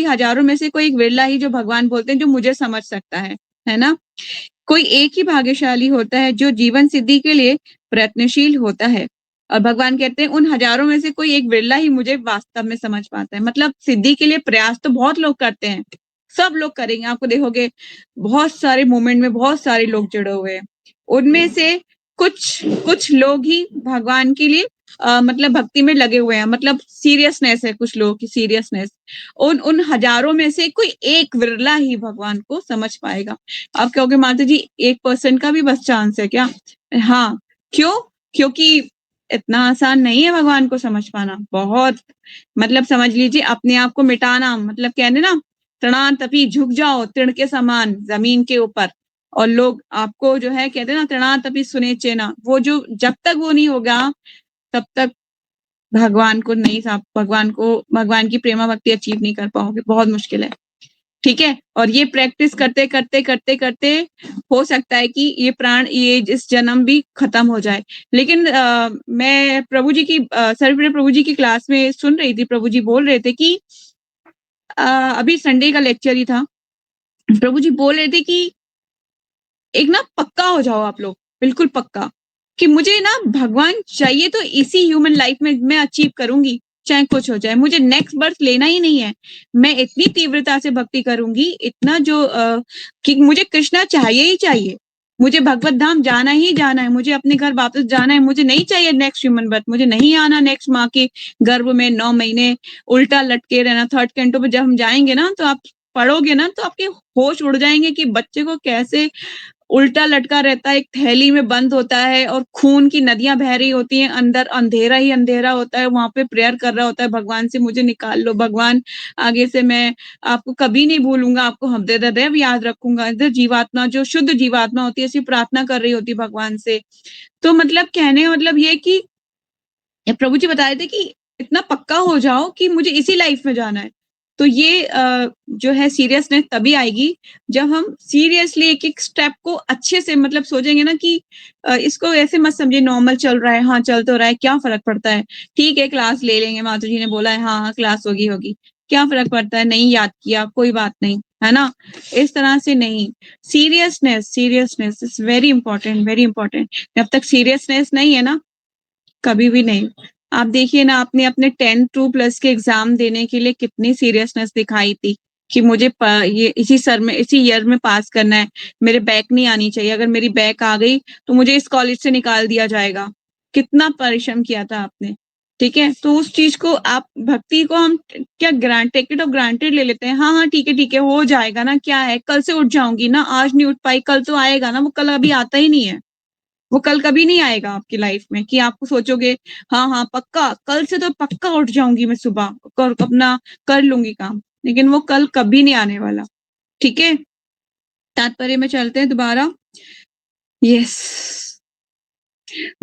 हजारों में से कोई एक विरला ही जो भगवान बोलते हैं, जो मुझे समझ सकता है ना। कोई एक ही भाग्यशाली होता है जो जीवन सिद्धि के लिए प्रयत्नशील होता है, और भगवान कहते हैं उन हजारों में से कोई एक विरला ही मुझे वास्तव में समझ पाता है। मतलब सिद्धि के लिए प्रयास तो बहुत लोग करते हैं, सब लोग करेंगे, आपको देखोगे बहुत सारे मूवमेंट में बहुत सारे लोग जुड़े हुए हैं, उनमें से कुछ लोग ही भगवान के लिए मतलब भक्ति में लगे हुए हैं, मतलब सीरियसनेस है कुछ लोगों की, सीरियसनेस। उन हजारों में से कोई एक विरला ही भगवान को समझ पाएगा। आप कहोगे माता जी 1% का भी बस चांस है क्या? हाँ, क्यों? क्योंकि इतना आसान नहीं है भगवान को समझ पाना, बहुत, मतलब समझ लीजिए अपने आप को मिटाना, मतलब कहने ना तृणान तपी झुक जाओ तृण के समान जमीन के ऊपर, और लोग आपको जो है कहते हैं ना तृणान तपी सुने चेना, वो जो जब तक वो नहीं होगा तब तक भगवान को नहीं, भगवान की प्रेमा भक्ति अचीव नहीं कर पाओगे, बहुत मुश्किल है। ठीक है, और ये प्रैक्टिस करते करते करते करते हो सकता है कि ये इस जन्म भी खत्म हो जाए। लेकिन मैं प्रभु जी की सर्वप्रिय प्रभु जी की क्लास में सुन रही थी, प्रभु जी बोल रहे थे कि अभी संडे का लेक्चर ही था, प्रभु जी बोल रहे थे कि एक ना पक्का हो जाओ आप लोग, बिल्कुल पक्का, कि मुझे ना भगवान चाहिए तो इसी ह्यूमन लाइफ में मैं अचीव करूंगी, चाहे कुछ हो जाए, मुझे नेक्स्ट बर्थ लेना ही नहीं है। मैं इतनी तीव्रता से भक्ति करूंगी, इतना जो कि मुझे कृष्णा चाहिए ही चाहिए, मुझे भगवत धाम जाना ही जाना है, मुझे अपने घर वापस जाना है, मुझे नहीं चाहिए नेक्स्ट ह्यूमन बर्थ, मुझे नहीं आना नेक्स्ट माँ के गर्भ में 9 महीने उल्टा लटके रहना। थर्ड कैंटो पे जब हम जाएंगे ना, तो आप पढ़ोगे ना तो आपके होश उड़ जाएंगे कि बच्चे को कैसे उल्टा लटका रहता है, एक थैली में बंद होता है और खून की नदियां बह रही होती हैं, अंदर अंधेरा ही अंधेरा होता है, वहां पे प्रेयर कर रहा होता है भगवान से, मुझे निकाल लो भगवान, आगे से मैं आपको कभी नहीं भूलूंगा, आपको हृदय याद रखूंगा। इधर जीवात्मा, जो शुद्ध जीवात्मा होती है, ऐसी प्रार्थना कर रही होती है भगवान से। तो मतलब कहने का मतलब ये कि प्रभु जी बताए थे कि इतना पक्का हो जाओ कि मुझे इसी लाइफ में जाना है। तो ये जो है सीरियसनेस तभी आएगी जब हम सीरियसली एक एक स्टेप को अच्छे से मतलब सोचेंगे ना कि इसको ऐसे मत समझिए नॉर्मल चल रहा है, हाँ चल तो रहा है, क्या फर्क पड़ता है, ठीक है क्लास ले लेंगे, माता जी ने बोला है हाँ क्लास होगी, क्या फर्क पड़ता है, नहीं याद किया कोई बात नहीं, है ना। इस तरह से नहीं, seriousness is very important, very important. जब तक सीरियसनेस नहीं है ना, कभी भी नहीं। आप देखिए ना, आपने अपने 10-2+ के एग्जाम देने के लिए कितनी सीरियसनेस दिखाई थी कि मुझे ये इसी ईयर में पास करना है, मेरे बैक नहीं आनी चाहिए, अगर मेरी बैक आ गई तो मुझे इस कॉलेज से निकाल दिया जाएगा। कितना परिश्रम किया था आपने, ठीक है। तो उस चीज को आप भक्ति को हम क्या टेक ऑफ ग्रांटेड ले लेते हैं, हाँ ठीक है हो जाएगा ना, क्या है, कल से उठ जाऊंगी ना, आज नहीं उठ पाई कल तो आएगा ना, वो कल अभी आता ही नहीं है, वो कल कभी नहीं आएगा आपकी लाइफ में कि आपको सोचोगे हाँ पक्का कल से तो पक्का उठ जाऊंगी मैं सुबह अपना कर लूंगी काम, लेकिन वो कल कभी नहीं आने वाला। ठीक है, तात्पर्य में चलते हैं दोबारा। यस,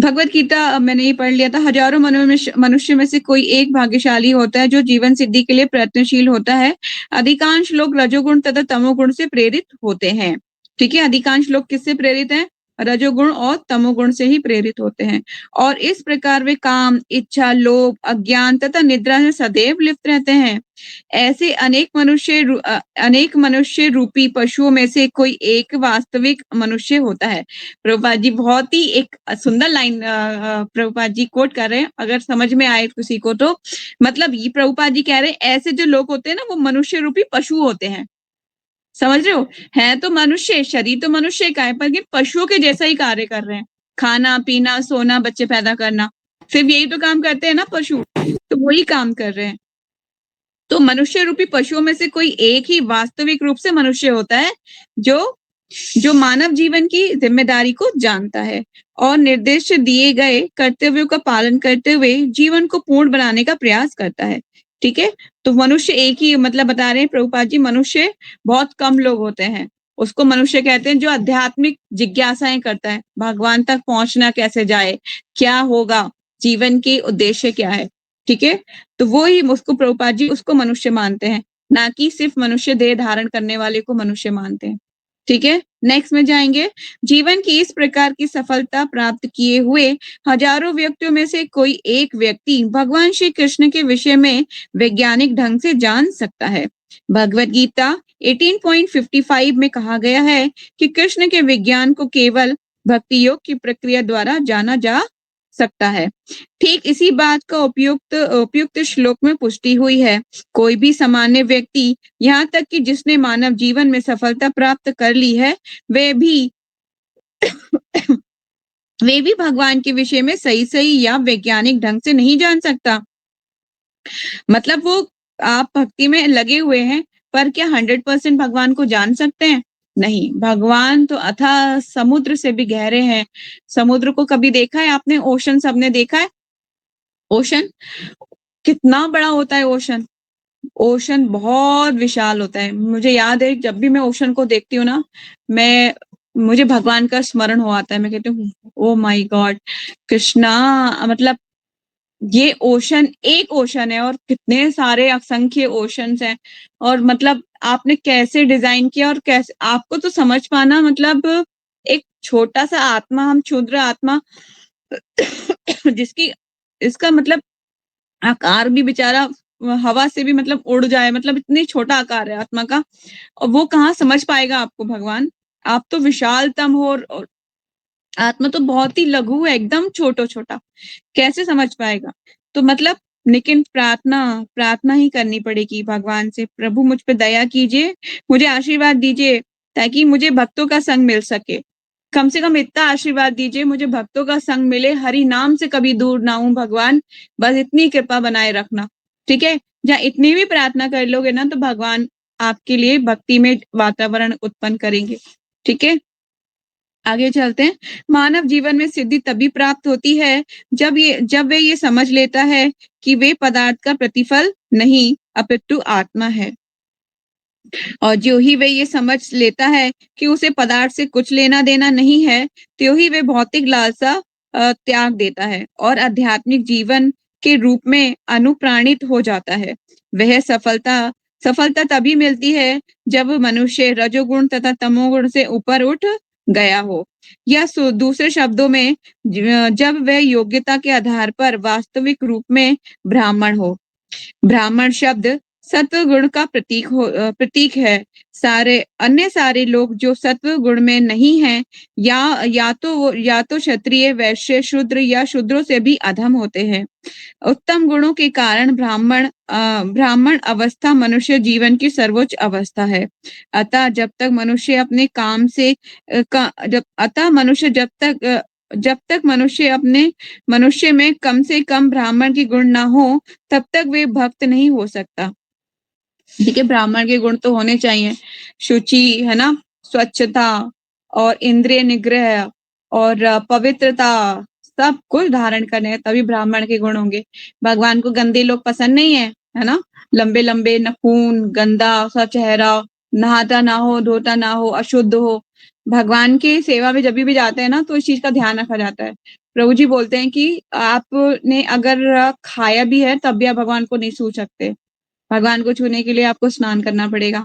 भगवत गीता मैंने ये पढ़ लिया था, हजारों मनुष्य में से कोई एक भाग्यशाली होता है जो जीवन सिद्धि के लिए प्रयत्नशील होता है। अधिकांश लोग रजोगुण तथा तमोगुण से प्रेरित होते हैं। ठीक है, अधिकांश लोग किससे प्रेरित हैं? रजोगुण और तमोगुण से ही प्रेरित होते हैं, और इस प्रकार वे काम, इच्छा, लोभ, अज्ञान तथा निद्रा से सदैव लिप्त रहते हैं। ऐसे अनेक मनुष्य रूपी पशुओं में से कोई एक वास्तविक मनुष्य होता है। प्रभुपाद जी बहुत ही एक सुंदर लाइन प्रभुपाद जी कोट कर रहे हैं, अगर समझ में आए किसी को तो। मतलब ये प्रभुपाद जी कह रहे हैं ऐसे जो लोग होते हैं ना, वो मनुष्य रूपी पशु होते हैं। समझ रहे हो? है तो मनुष्य, शरीर तो मनुष्य का है, पर ये पशुओं के जैसा ही कार्य कर रहे हैं। खाना, पीना, सोना, बच्चे पैदा करना, सिर्फ यही तो काम करते हैं ना पशु, तो वही काम कर रहे हैं। तो मनुष्य रूपी पशुओं में से कोई एक ही वास्तविक रूप से मनुष्य होता है, जो जो मानव जीवन की जिम्मेदारी को जानता है और निर्देश दिए गए कर्तव्यों का पालन करते हुए जीवन को पूर्ण बनाने का प्रयास करता है। ठीक है, तो मनुष्य एक ही, मतलब बता रहे हैं प्रभुपाद जी, मनुष्य बहुत कम लोग होते हैं, उसको मनुष्य कहते हैं जो आध्यात्मिक जिज्ञासाएं करता है, भगवान तक पहुंचना कैसे जाए, क्या होगा, जीवन के उद्देश्य क्या है। ठीक है, तो वो ही उसको प्रभुपाद जी उसको मनुष्य मानते हैं, ना कि सिर्फ मनुष्य देह धारण करने वाले को मनुष्य मानते हैं। ठीक है, नेक्स्ट में जाएंगे। जीवन की इस प्रकार की सफलता प्राप्त किए हुए हजारों व्यक्तियों में से कोई एक व्यक्ति भगवान श्री कृष्ण के विषय में वैज्ञानिक ढंग से जान सकता है। भगवत गीता 18.55 में कहा गया है कि कृष्ण के विज्ञान को केवल भक्ति योग की प्रक्रिया द्वारा जाना जा सकता है। ठीक इसी बात का उपयुक्त श्लोक में पुष्टि हुई है। कोई भी सामान्य व्यक्ति, यहाँ तक कि जिसने मानव जीवन में सफलता प्राप्त कर ली है, वे भी वे भी भगवान के विषय में सही सही या वैज्ञानिक ढंग से नहीं जान सकता। मतलब वो, आप भक्ति में लगे हुए हैं, पर क्या 100% भगवान को जान सकते हैं? नहीं, भगवान तो अथाह समुद्र से भी गहरे हैं। समुद्र को कभी देखा है आपने? ओशन सबने देखा है? ओशन कितना बड़ा होता है? ओशन बहुत विशाल होता है। मुझे याद है जब भी मैं ओशन को देखती हूँ ना, मैं मुझे भगवान का स्मरण हो आता है। मैं कहती हूँ ओ माय गॉड कृष्णा, मतलब ये ओशन एक ओशन है और कितने सारे असंख्य ओशंस हैं, और मतलब आपने कैसे डिजाइन किया, और कैसे आपको तो समझ पाना, मतलब एक छोटा सा आत्मा, हम क्षुद्र आत्मा जिसकी, इसका मतलब आकार भी बेचारा हवा से भी मतलब उड़ जाए, मतलब इतनी छोटा आकार है आत्मा का, और वो कहाँ समझ पाएगा आपको भगवान? आप तो विशालतम हो, और आत्मा तो बहुत ही लघु है, एकदम छोटा छोटा, कैसे समझ पाएगा? तो मतलब, लेकिन प्रार्थना प्रार्थना ही करनी पड़ेगी भगवान से, प्रभु मुझ पे दया कीजिए, मुझे आशीर्वाद दीजिए, ताकि मुझे भक्तों का संग मिल सके। कम से कम इतना आशीर्वाद दीजिए, मुझे भक्तों का संग मिले, हरि नाम से कभी दूर ना हूं भगवान, बस इतनी कृपा बनाए रखना। ठीक है, जहाँ इतनी भी प्रार्थना कर लोगे ना, तो भगवान आपके लिए भक्ति में वातावरण उत्पन्न करेंगे। ठीक है, आगे चलते हैं। मानव जीवन में सिद्धि तभी प्राप्त होती है जब वे ये समझ लेता है कि वे पदार्थ का प्रतिफल नहीं अपितु आत्मा है, और जो ही वे ये समझ लेता है कि उसे पदार्थ से कुछ लेना देना नहीं है, त्यों ही वे भौतिक लालसा त्याग देता है और आध्यात्मिक जीवन के रूप में अनुप्राणित हो जाता है। वह सफलता सफलता तभी मिलती है जब मनुष्य रजोगुण तथा तमोगुण से ऊपर उठ गया हो, या दूसरे शब्दों में जब वह योग्यता के आधार पर वास्तविक रूप में ब्राह्मण हो। ब्राह्मण शब्द सत्व गुण का प्रतीक है। सारे लोग जो सत्व गुण में नहीं हैं, या तो क्षत्रिय, वैश्य, शूद्र या शूद्रों से भी अधम होते हैं। उत्तम गुणों के कारण ब्राह्मण अवस्था मनुष्य जीवन की सर्वोच्च अवस्था है। अतः जब तक मनुष्य अपने काम से अतः मनुष्य जब तक मनुष्य में कम से कम ब्राह्मण के गुण ना हो, तब तक वे भक्त नहीं हो सकता। ठीक है, ब्राह्मण के गुण तो होने चाहिए, शुचि है ना, स्वच्छता और इंद्रिय निग्रह और पवित्रता, सब कुछ धारण करने हैं, तभी ब्राह्मण के गुण होंगे। भगवान को गंदे लोग पसंद नहीं है ना, लंबे लंबे नखून, गंदा सा चेहरा, नहाता ना हो, धोता ना हो, अशुद्ध हो। भगवान की सेवा में जब भी जाते हैं ना, तो इस चीज का ध्यान रखा जाता है। प्रभु जी बोलते हैं कि आपने अगर खाया भी है तब भी आप भगवान को नहीं छू सकते, भगवान को छूने के लिए आपको स्नान करना पड़ेगा।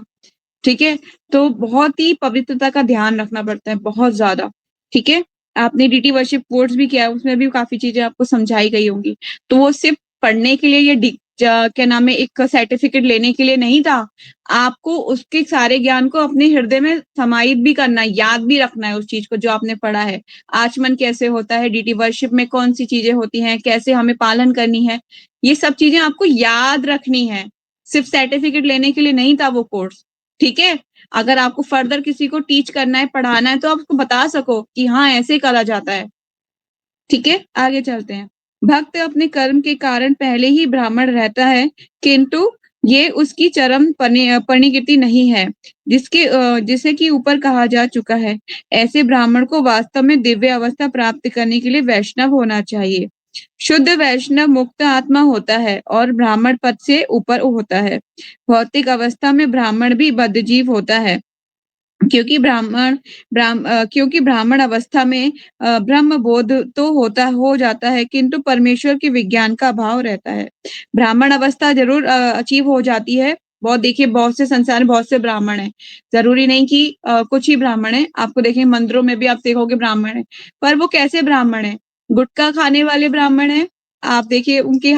ठीक है, तो बहुत ही पवित्रता का ध्यान रखना पड़ता है, बहुत ज्यादा। ठीक है। आपने डीटी वर्शिप कोर्स भी किया है, उसमें भी काफी चीजें आपको समझाई गई होंगी। तो वो सिर्फ पढ़ने के लिए या क्या नाम है एक सर्टिफिकेट लेने के लिए नहीं था, आपको उसके सारे ज्ञान को अपने हृदय में समाहित भी करना है, याद भी रखना है उस चीज को जो आपने पढ़ा है। आचमन कैसे होता है, डीटी वर्शिप में कौन सी चीजें होती हैं, कैसे हमें पालन करनी है, ये सब चीजें आपको याद रखनी है। सिर्फ सर्टिफिकेट लेने के लिए नहीं था वो कोर्स। ठीक है। अगर आपको फर्दर किसी को टीच करना है, पढ़ाना है, तो आप उसको बता सको कि हाँ ऐसे करा जाता है। ठीक है, आगे चलते हैं। भक्त अपने कर्म के कारण पहले ही ब्राह्मण रहता है, किंतु ये उसकी चरम परिणति नहीं है, जिसे कि ऊपर कहा जा चुका है। ऐसे ब्राह्मण को वास्तव में दिव्य अवस्था प्राप्त करने के लिए वैष्णव होना चाहिए। शुद्ध वैष्णव मुक्त आत्मा होता है और ब्राह्मण पद से ऊपर होता है। भौतिक अवस्था में ब्राह्मण भी बद्धजीव होता है, क्योंकि ब्राह्मण अवस्था में ब्रह्म बोध तो हो जाता है, किंतु परमेश्वर के विज्ञान का अभाव रहता है। ब्राह्मण अवस्था जरूर अचीव हो जाती है। बहुत देखिए, बहुत से संसार में बहुत से ब्राह्मण हैं, जरूरी नहीं कि कुछ ही ब्राह्मण हैं। आपको देखें मंदिरों में भी आप देखोगे ब्राह्मण है, पर वो कैसे ब्राह्मण है? गुटखा खाने वाले ब्राह्मण है। आप देखिए उनके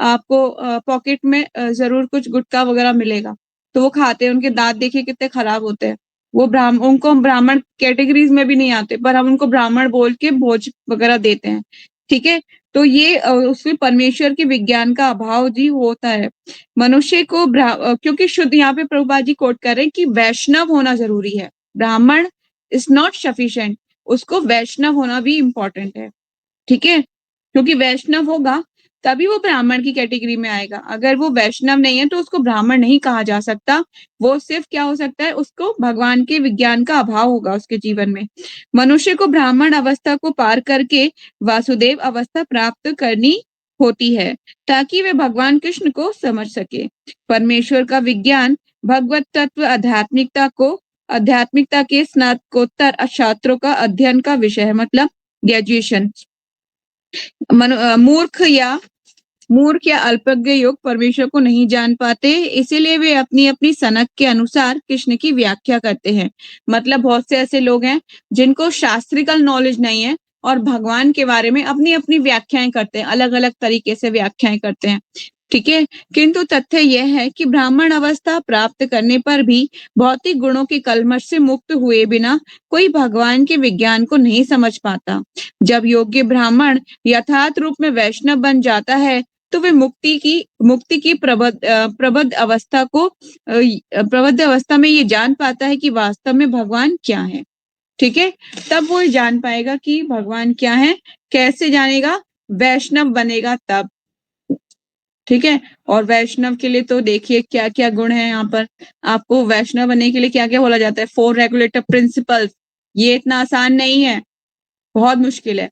आपको पॉकेट में जरूर कुछ गुटखा वगैरह मिलेगा, तो वो खाते हैं। उनके दांत देखिए कितने खराब होते हैं। वो उनको हम ब्राह्मण कैटेगरीज में भी नहीं आते, पर हम उनको ब्राह्मण बोल के भोज वगैरह देते हैं। ठीक है। तो ये उसमें परमेश्वर के विज्ञान का अभाव जी होता है। मनुष्य को क्योंकि शुद्ध, यहाँ पे प्रभुपाद जी कोट कर रहे हैं कि वैष्णव होना जरूरी है। ब्राह्मण इज नॉट सफिशिएंट, उसको वैष्णव होना भी इंपॉर्टेंट है। ठीक है। क्योंकि वैष्णव होगा तभी वो ब्राह्मण की कैटेगरी में आएगा। अगर वो वैष्णव नहीं है तो उसको ब्राह्मण नहीं कहा जा सकता। वो सिर्फ क्या हो सकता है, उसको भगवान के विज्ञान का अभाव होगा उसके जीवन में। मनुष्य को ब्राह्मण अवस्था को पार करके वासुदेव अवस्था प्राप्त करनी होती है, ताकि वे भगवान कृष्ण को समझ सके। परमेश्वर का विज्ञान भगवत तत्व आध्यात्मिकता के स्नातकोत्तर छात्रों का अध्ययन का विषय है, मतलब ग्रेजुएशन। मूर्ख या अल्पज्ञ योग परमेश्वर को नहीं जान पाते, इसीलिए वे अपनी अपनी सनक के अनुसार कृष्ण की व्याख्या करते हैं। मतलब बहुत से ऐसे लोग हैं जिनको शास्त्रिकल नॉलेज नहीं है और भगवान के बारे में अपनी अपनी व्याख्याएं करते हैं, अलग अलग तरीके से व्याख्याएं करते हैं। ठीक है। किंतु तथ्य यह है कि ब्राह्मण अवस्था प्राप्त करने पर भी भौतिक गुणों के कलमश से मुक्त हुए बिना कोई भगवान के विज्ञान को नहीं समझ पाता। जब योग्य ब्राह्मण यथार्थ रूप में वैष्णव बन जाता है, तो वे मुक्ति की प्रबुद्ध अवस्था में ये जान पाता है कि वास्तव में भगवान क्या है। ठीक है। तब वो जान पाएगा कि भगवान क्या है। कैसे जानेगा? वैष्णव बनेगा तब। ठीक है। और वैष्णव के लिए तो देखिए क्या क्या गुण है यहाँ पर। आपको वैष्णव बनने के लिए क्या क्या बोला जाता है? 4 रेगुलेटर प्रिंसिपल्स। ये इतना आसान नहीं है, बहुत मुश्किल है।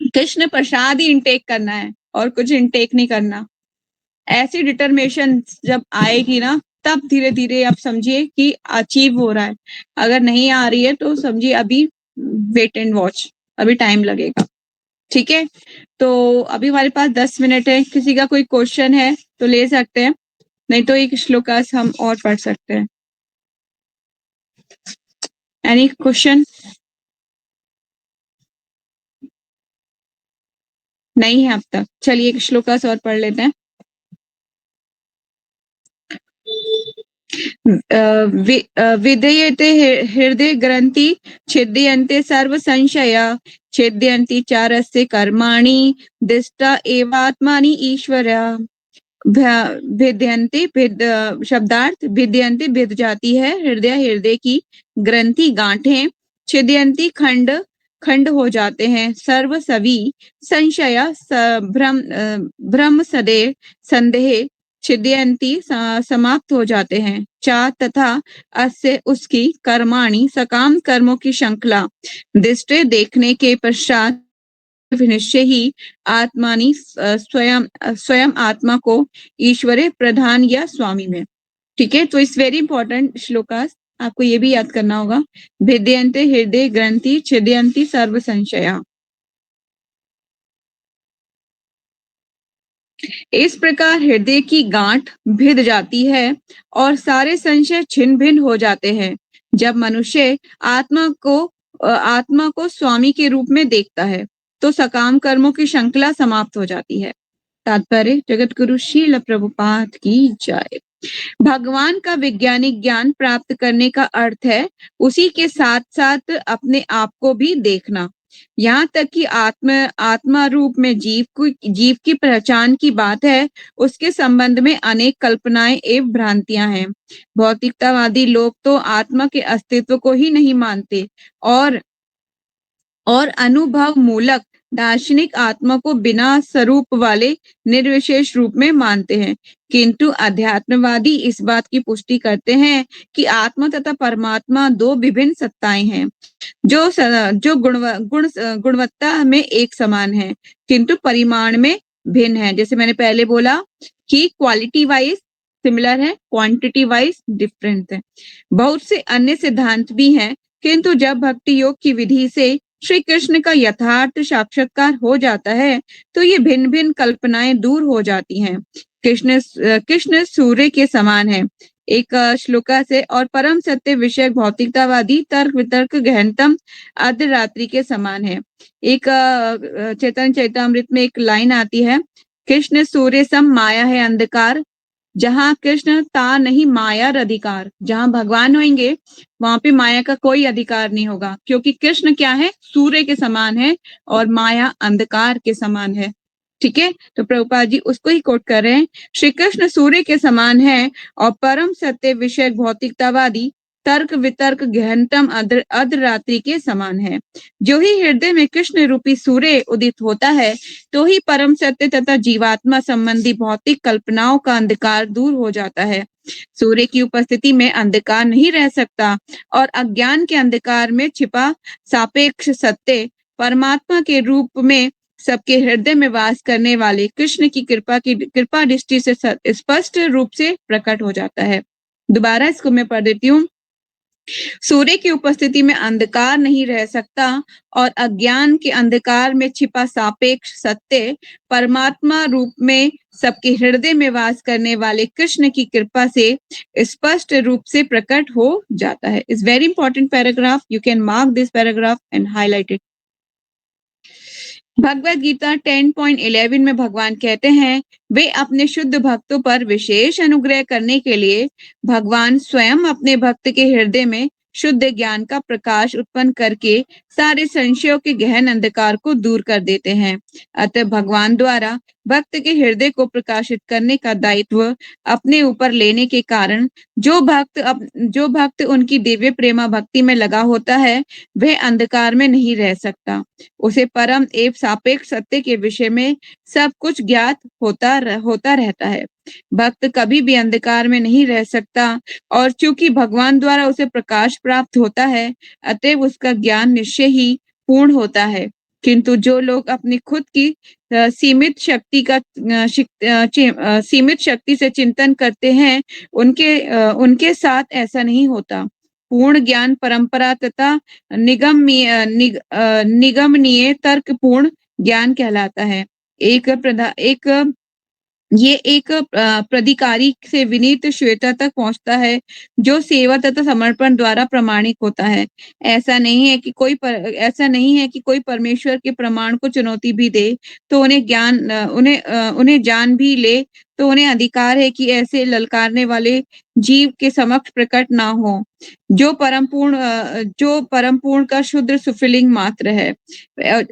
कृष्ण प्रसाद ही इनटेक करना है और कुछ इनटेक नहीं करना। ऐसी डिटर्मिनेशन जब आएगी ना, तब धीरे धीरे आप समझिए कि अचीव हो रहा है। अगर नहीं आ रही है तो समझिए अभी वेट एंड वॉच, अभी टाइम लगेगा। ठीक है। तो अभी हमारे पास 10 मिनट है। किसी का कोई क्वेश्चन है तो ले सकते हैं, नहीं तो एक श्लोकास हम और पढ़ सकते हैं। Any question? नहीं है अब तक। चलिए एक श्लोकास और पढ़ लेते हैं। विधेयते हृदय ग्रंथि छिद्यन्ते सर्व संशया छिद्यन्ति चारस्य कर्माणि दिष्टा एवात्मानि ईश्वरा भिद्यन्ते शब्दार्थ भिद्यन्ते भिद जाती है हृदय की ग्रंथि गांठें, छिद्यन्ति खंड खंड हो जाते हैं, सर्व सभी संशय भ्रम सदैव संदेह छिद्यन्ति समाप्त हो जाते हैं। चा तथा अस्य उसकी कर्माणि सकाम कर्मों की श्रृंखला दृष्टि देखने के पश्चात निश्चय ही आत्मानी स्वयं आत्मा को ईश्वरे प्रधान या स्वामी में। ठीक है। तो इस वेरी इंपॉर्टेंट श्लोकास आपको ये भी याद करना होगा। भिद्यन्ते हृदय ग्रंथि छिद्यन्ति सर्व संशया। इस प्रकार हृदय की गांठ भिद जाती है और सारे संशय छिन्न भिन्न हो जाते हैं। जब मनुष्य आत्मा को आत्मा को स्वामी के रूप में देखता है तो सकाम कर्मों की श्रृंखला समाप्त हो जाती है। तात्पर्य जगत गुरु श्रील प्रभुपाद की जय। भगवान का वैज्ञानिक ज्ञान प्राप्त करने का अर्थ है उसी के साथ साथ अपने आप को भी देखना। यहाँ तक कि आत्मा रूप में जीव की पहचान की बात है, उसके संबंध में अनेक कल्पनाएं एवं भ्रांतियां हैं। भौतिकतावादी लोग तो आत्मा के अस्तित्व को ही नहीं मानते और अनुभव मूलक दार्शनिक आत्मा को बिना स्वरूप वाले निर्विशेष रूप में मानते हैं, किंतु अध्यात्मवादी इस बात की पुष्टि करते हैं कि आत्मा तथा परमात्मा दो विभिन्न सत्ताएं हैं जो गुणवत्ता में एक समान है किंतु परिमाण में भिन्न है। जैसे मैंने पहले बोला कि क्वालिटी वाइज सिमिलर है, क्वांटिटी वाइज डिफरेंट है। बहुत से अन्य सिद्धांत भी हैं, किंतु जब भक्ति योग की विधि से श्री कृष्ण का यथार्थ साक्षात्कार हो जाता है तो ये भिन्न भिन्न कल्पनाएं दूर हो जाती हैं। कृष्ण सूर्य के समान है, एक श्लोका से, और परम सत्य विषय भौतिकतावादी तर्क वितर्क गहनतम अर्धरात्रि के समान है। एक चैतन्य चैतामृत में एक लाइन आती है, कृष्ण सूर्य सम माया है अंधकार, जहां कृष्ण ता नहीं माया अधिकार। जहां भगवान होंगे वहां पे माया का कोई अधिकार नहीं होगा, क्योंकि कृष्ण क्या है, सूर्य के समान है और माया अंधकार के समान है। ठीक है, तो प्रभुपाद जी उसको ही कोट कर रहे हैं, श्री कृष्ण सूर्य के समान है और परम सत्य विषय भौतिकतावादी तर्क वितर्क गहनतम अर्धरात्रि के समान है। जो ही हृदय में कृष्ण रूपी सूर्य उदित होता है तो ही परम सत्य तथा जीवात्मा संबंधी भौतिक कल्पनाओं का अंधकार दूर हो जाता है। सूर्य की उपस्थिति में अंधकार नहीं रह सकता और अज्ञान के अंधकार में छिपा सापेक्ष सत्य परमात्मा के रूप में सबके हृदय में वास करने वाले कृष्ण की कृपा दृष्टि से स्पष्ट रूप से प्रकट हो जाता है। दोबारा इसको मैं पढ़ देती हूँ। सूर्य की उपस्थिति में अंधकार नहीं रह सकता और अज्ञान के अंधकार में छिपा सापेक्ष सत्य परमात्मा रूप में सबके हृदय में वास करने वाले कृष्ण की कृपा से स्पष्ट रूप से प्रकट हो जाता है। It's very important paragraph, you can mark this paragraph and highlight it. Bhagavad Gita 10.11 में भगवान कहते हैं, वे अपने शुद्ध भक्तों पर विशेष अनुग्रह करने के लिए भगवान स्वयं अपने भक्त के हृदय में शुद्ध ज्ञान का प्रकाश उत्पन्न करके सारे संशयों के गहन अंधकार को दूर कर देते हैं। अतः भगवान द्वारा भक्त के हृदय को प्रकाशित करने का दायित्व अपने ऊपर लेने के कारण जो भक्त उनकी दिव्य प्रेमा भक्ति में लगा होता है वह अंधकार में नहीं रह सकता। उसे परम एवं सापेक्ष सत्य के विषय में सब कुछ ज्ञात होता रहता है। भक्त कभी भी अंधकार में नहीं रह सकता और चूंकि भगवान द्वारा उसे प्रकाश प्राप्त होता है अतएव उसका ज्ञान निश्चय ही पूर्ण होता है। किंतु जो लोग अपनी खुद की सीमित शक्ति से चिंतन करते हैं उनके साथ ऐसा नहीं होता। पूर्ण ज्ञान परंपरा तथा निगमनीय तर्कपूर्ण ज्ञान कहलाता है। ये एक प्राधिकारी से विनीत श्वेता तक पहुंचता है जो सेवा तथा समर्पण द्वारा प्रमाणिक होता है। ऐसा नहीं है कि कोई परमेश्वर के प्रमाण को चुनौती भी दे तो उन्हें जान भी ले तो उन्हें अधिकार है कि ऐसे ललकारने वाले जीव के समक्ष प्रकट ना हो जो परम पूर्ण का शुद्ध सुफिलिंग मात्र है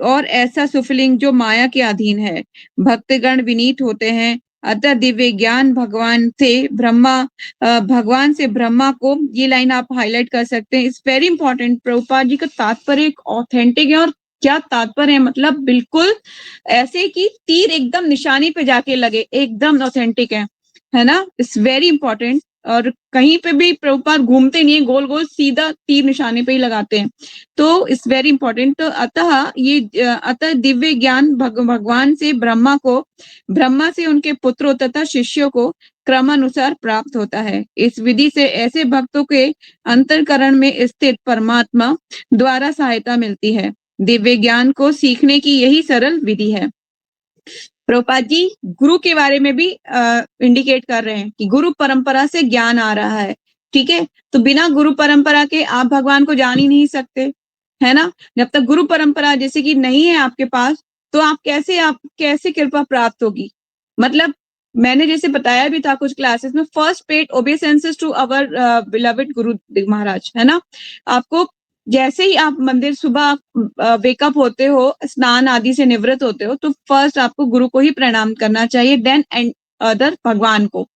और ऐसा सुफिलिंग जो माया के अधीन है। भक्तगण विनीत होते हैं, अतः दिव्य ज्ञान भगवान से ब्रह्मा को, ये लाइन आप हाईलाइट कर सकते हैं, it's very important. Prabhupada ji का तात्पर्य एक ऑथेंटिक है, और क्या तात्पर्य है, मतलब बिल्कुल ऐसे कि तीर एकदम निशानी पे जाके लगे, एकदम ऑथेंटिक है ना। इट्स वेरी इंपॉर्टेंट, और कहीं पे भी प्रभुपाद घूमते नहीं है, गोल गोल सीधा तीर निशाने पे ही लगाते हैं, तो इट्स वेरी इंपॉर्टेंट। तो अतः दिव्य ज्ञान भगवान से ब्रह्मा से उनके पुत्रों तथा शिष्यों को क्रमानुसार प्राप्त होता है। इस विधि से ऐसे भक्तों के अंतरकरण में स्थित परमात्मा द्वारा सहायता मिलती है। दिव्य ज्ञान को सीखने की यही सरल विधि है। प्रभुपाद जी गुरु के बारे में भी इंडिकेट कर रहे हैं कि गुरु परंपरा से ज्ञान आ रहा है। ठीक है, तो बिना गुरु परंपरा के आप भगवान को जान ही नहीं सकते, है ना? जब तक गुरु परंपरा जैसे कि नहीं है आपके पास, तो आप कैसे कृपा प्राप्त होगी? मतलब मैंने जैसे बताया भी था कुछ क्लासेस में, first paid obeisances to our beloved guru Maharaj, है ना? आपको जैसे ही आप मंदिर सुबह वेकअप होते हो, स्नान आदि से निवृत्त होते हो, तो फर्स्ट आपको गुरु को ही प्रणाम करना चाहिए, देन एंड अदर भगवान को।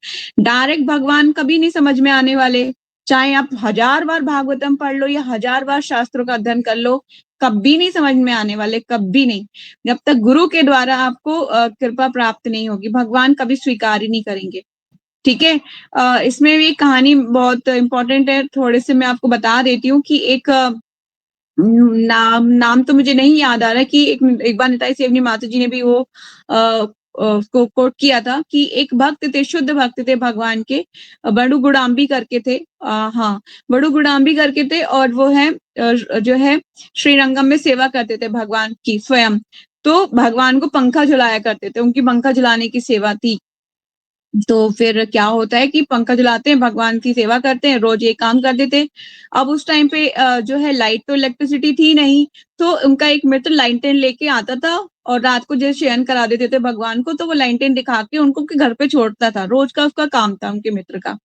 डायरेक्ट भगवान कभी नहीं समझ में आने वाले, चाहे आप 1000 बार भागवतम पढ़ लो या 1000 बार शास्त्रों का अध्ययन कर लो, कभी नहीं समझ में आने वाले, कभी नहीं। जब तक गुरु के द्वारा आपको कृपा प्राप्त नहीं होगी, भगवान कभी स्वीकार ही नहीं करेंगे। ठीक है। इसमें भी कहानी बहुत इंपॉर्टेंट है, थोड़े से मैं आपको बता देती हूँ कि एक नाम तो मुझे नहीं याद आ रहा कि एक बार निताई सेवनी माता जी ने भी वो को कोट किया था कि एक भक्त थे, शुद्ध भक्त थे भगवान के, बड़ू गुडाम्बी करके थे। हाँ, बड़ू गुडाम्बी करके थे, और वो है जो है श्रीरंगम में सेवा करते थे भगवान की स्वयं। तो भगवान को पंखा झुलाया करते थे, उनकी पंखा झुलाने की सेवा थी। तो फिर क्या होता है कि पंखा जलाते हैं, भगवान की सेवा करते हैं, रोज ये काम करते थे। अब उस टाइम पे जो है लाइट तो इलेक्ट्रिसिटी थी नहीं, तो उनका एक मित्र लालटेन लेके आता था और रात को जैसे शयन करा देते थे भगवान को, तो वो लालटेन दिखा के उनको के घर पे छोड़ता था, रोज का उसका काम था उनके मित्र का।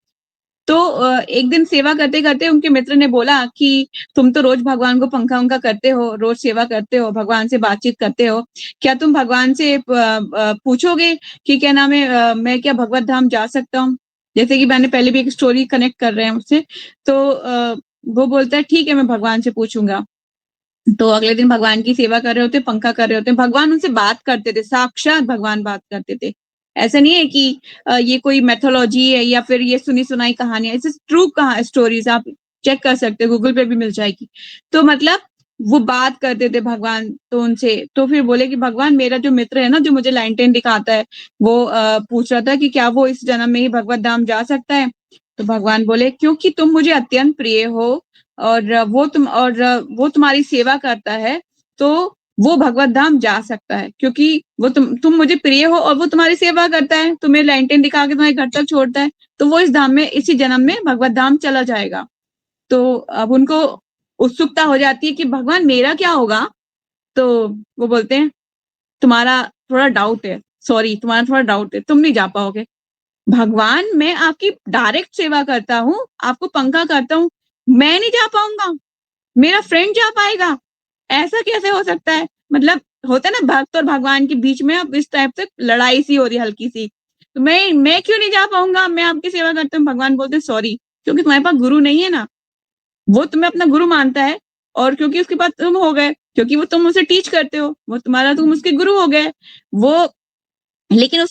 तो एक दिन सेवा करते-करते उनके मित्र ने बोला कि तुम तो रोज भगवान को पंखा-वंखा करते हो, रोज सेवा करते हो, भगवान से बातचीत करते हो, क्या तुम भगवान से पूछोगे कि क्या नाम है मैं क्या भगवत धाम जा सकता हूँ? जैसे कि मैंने पहले भी एक स्टोरी कनेक्ट कर रहे हैं उससे, तो वो बोलता है ठीक है मैं भगवान से पूछूँगा। तो अगले दिन भगवान की सेवा कर रहे होते, पंखा कर रहे होते, भगवान उनसे बात करते थे, साक्षात भगवान बात करते थे। ऐसा नहीं है कि ये कोई मैथोलॉजी है या फिर ये सुनी-सुनाई कहानियाँ, इट्स ट्रू स्टोरीज़, आप चेक कर सकते हो, गूगल पे भी मिल जाएगी। तो मतलब वो बात करते थे भगवान तो उनसे, तो फिर बोले कि भगवान मेरा जो मित्र है ना, जो मुझे लालटेन दिखाता है, वो पूछ रहा था कि क्या वो इस जन्म में ही भगवत धाम जा सकता है? तो भगवान बोले क्योंकि तुम मुझे अत्यंत प्रिय हो और वो तुम्हारी सेवा करता है, तो वो भगवत धाम जा सकता है, क्योंकि वो तुम मुझे प्रिय हो और वो तुम्हारी सेवा करता है, तुम्हें लालटेन दिखा के तुम्हारे घर तक छोड़ता है, तो वो इस धाम में, इसी जन्म में भगवत धाम चला जाएगा। तो अब उनको उत्सुकता हो जाती है कि भगवान मेरा क्या होगा? तो वो बोलते हैं तुम्हारा थोड़ा डाउट है, सॉरी तुम्हारा थोड़ा डाउट है, तुम नहीं जा पाओगे। भगवान मैं आपकी डायरेक्ट सेवा करता हूँ, आपको पंखा करता हूँ, मैं नहीं जा पाऊँगा, मेरा फ्रेंड जा पाएगा, ऐसा कैसे हो सकता है? मतलब होता है ना भक्त और भगवान के बीच में अब इस टाइप से लड़ाई सी हो रही है हल्की-सी। तो मैं क्यों नहीं जा पाऊँगा? मैं आपकी सेवा करता हूँ। भगवान बोलते हैं सॉरी, क्योंकि तुम्हारे पास गुरु नहीं है ना। वो तुम्हें अपना गुरु मानता है और क्योंकि उसके पास तुम हो गए, क्योंकि वो तुम उसे टीच करते हो, वो तुम उसके गुरु हो गए। वो लेकिन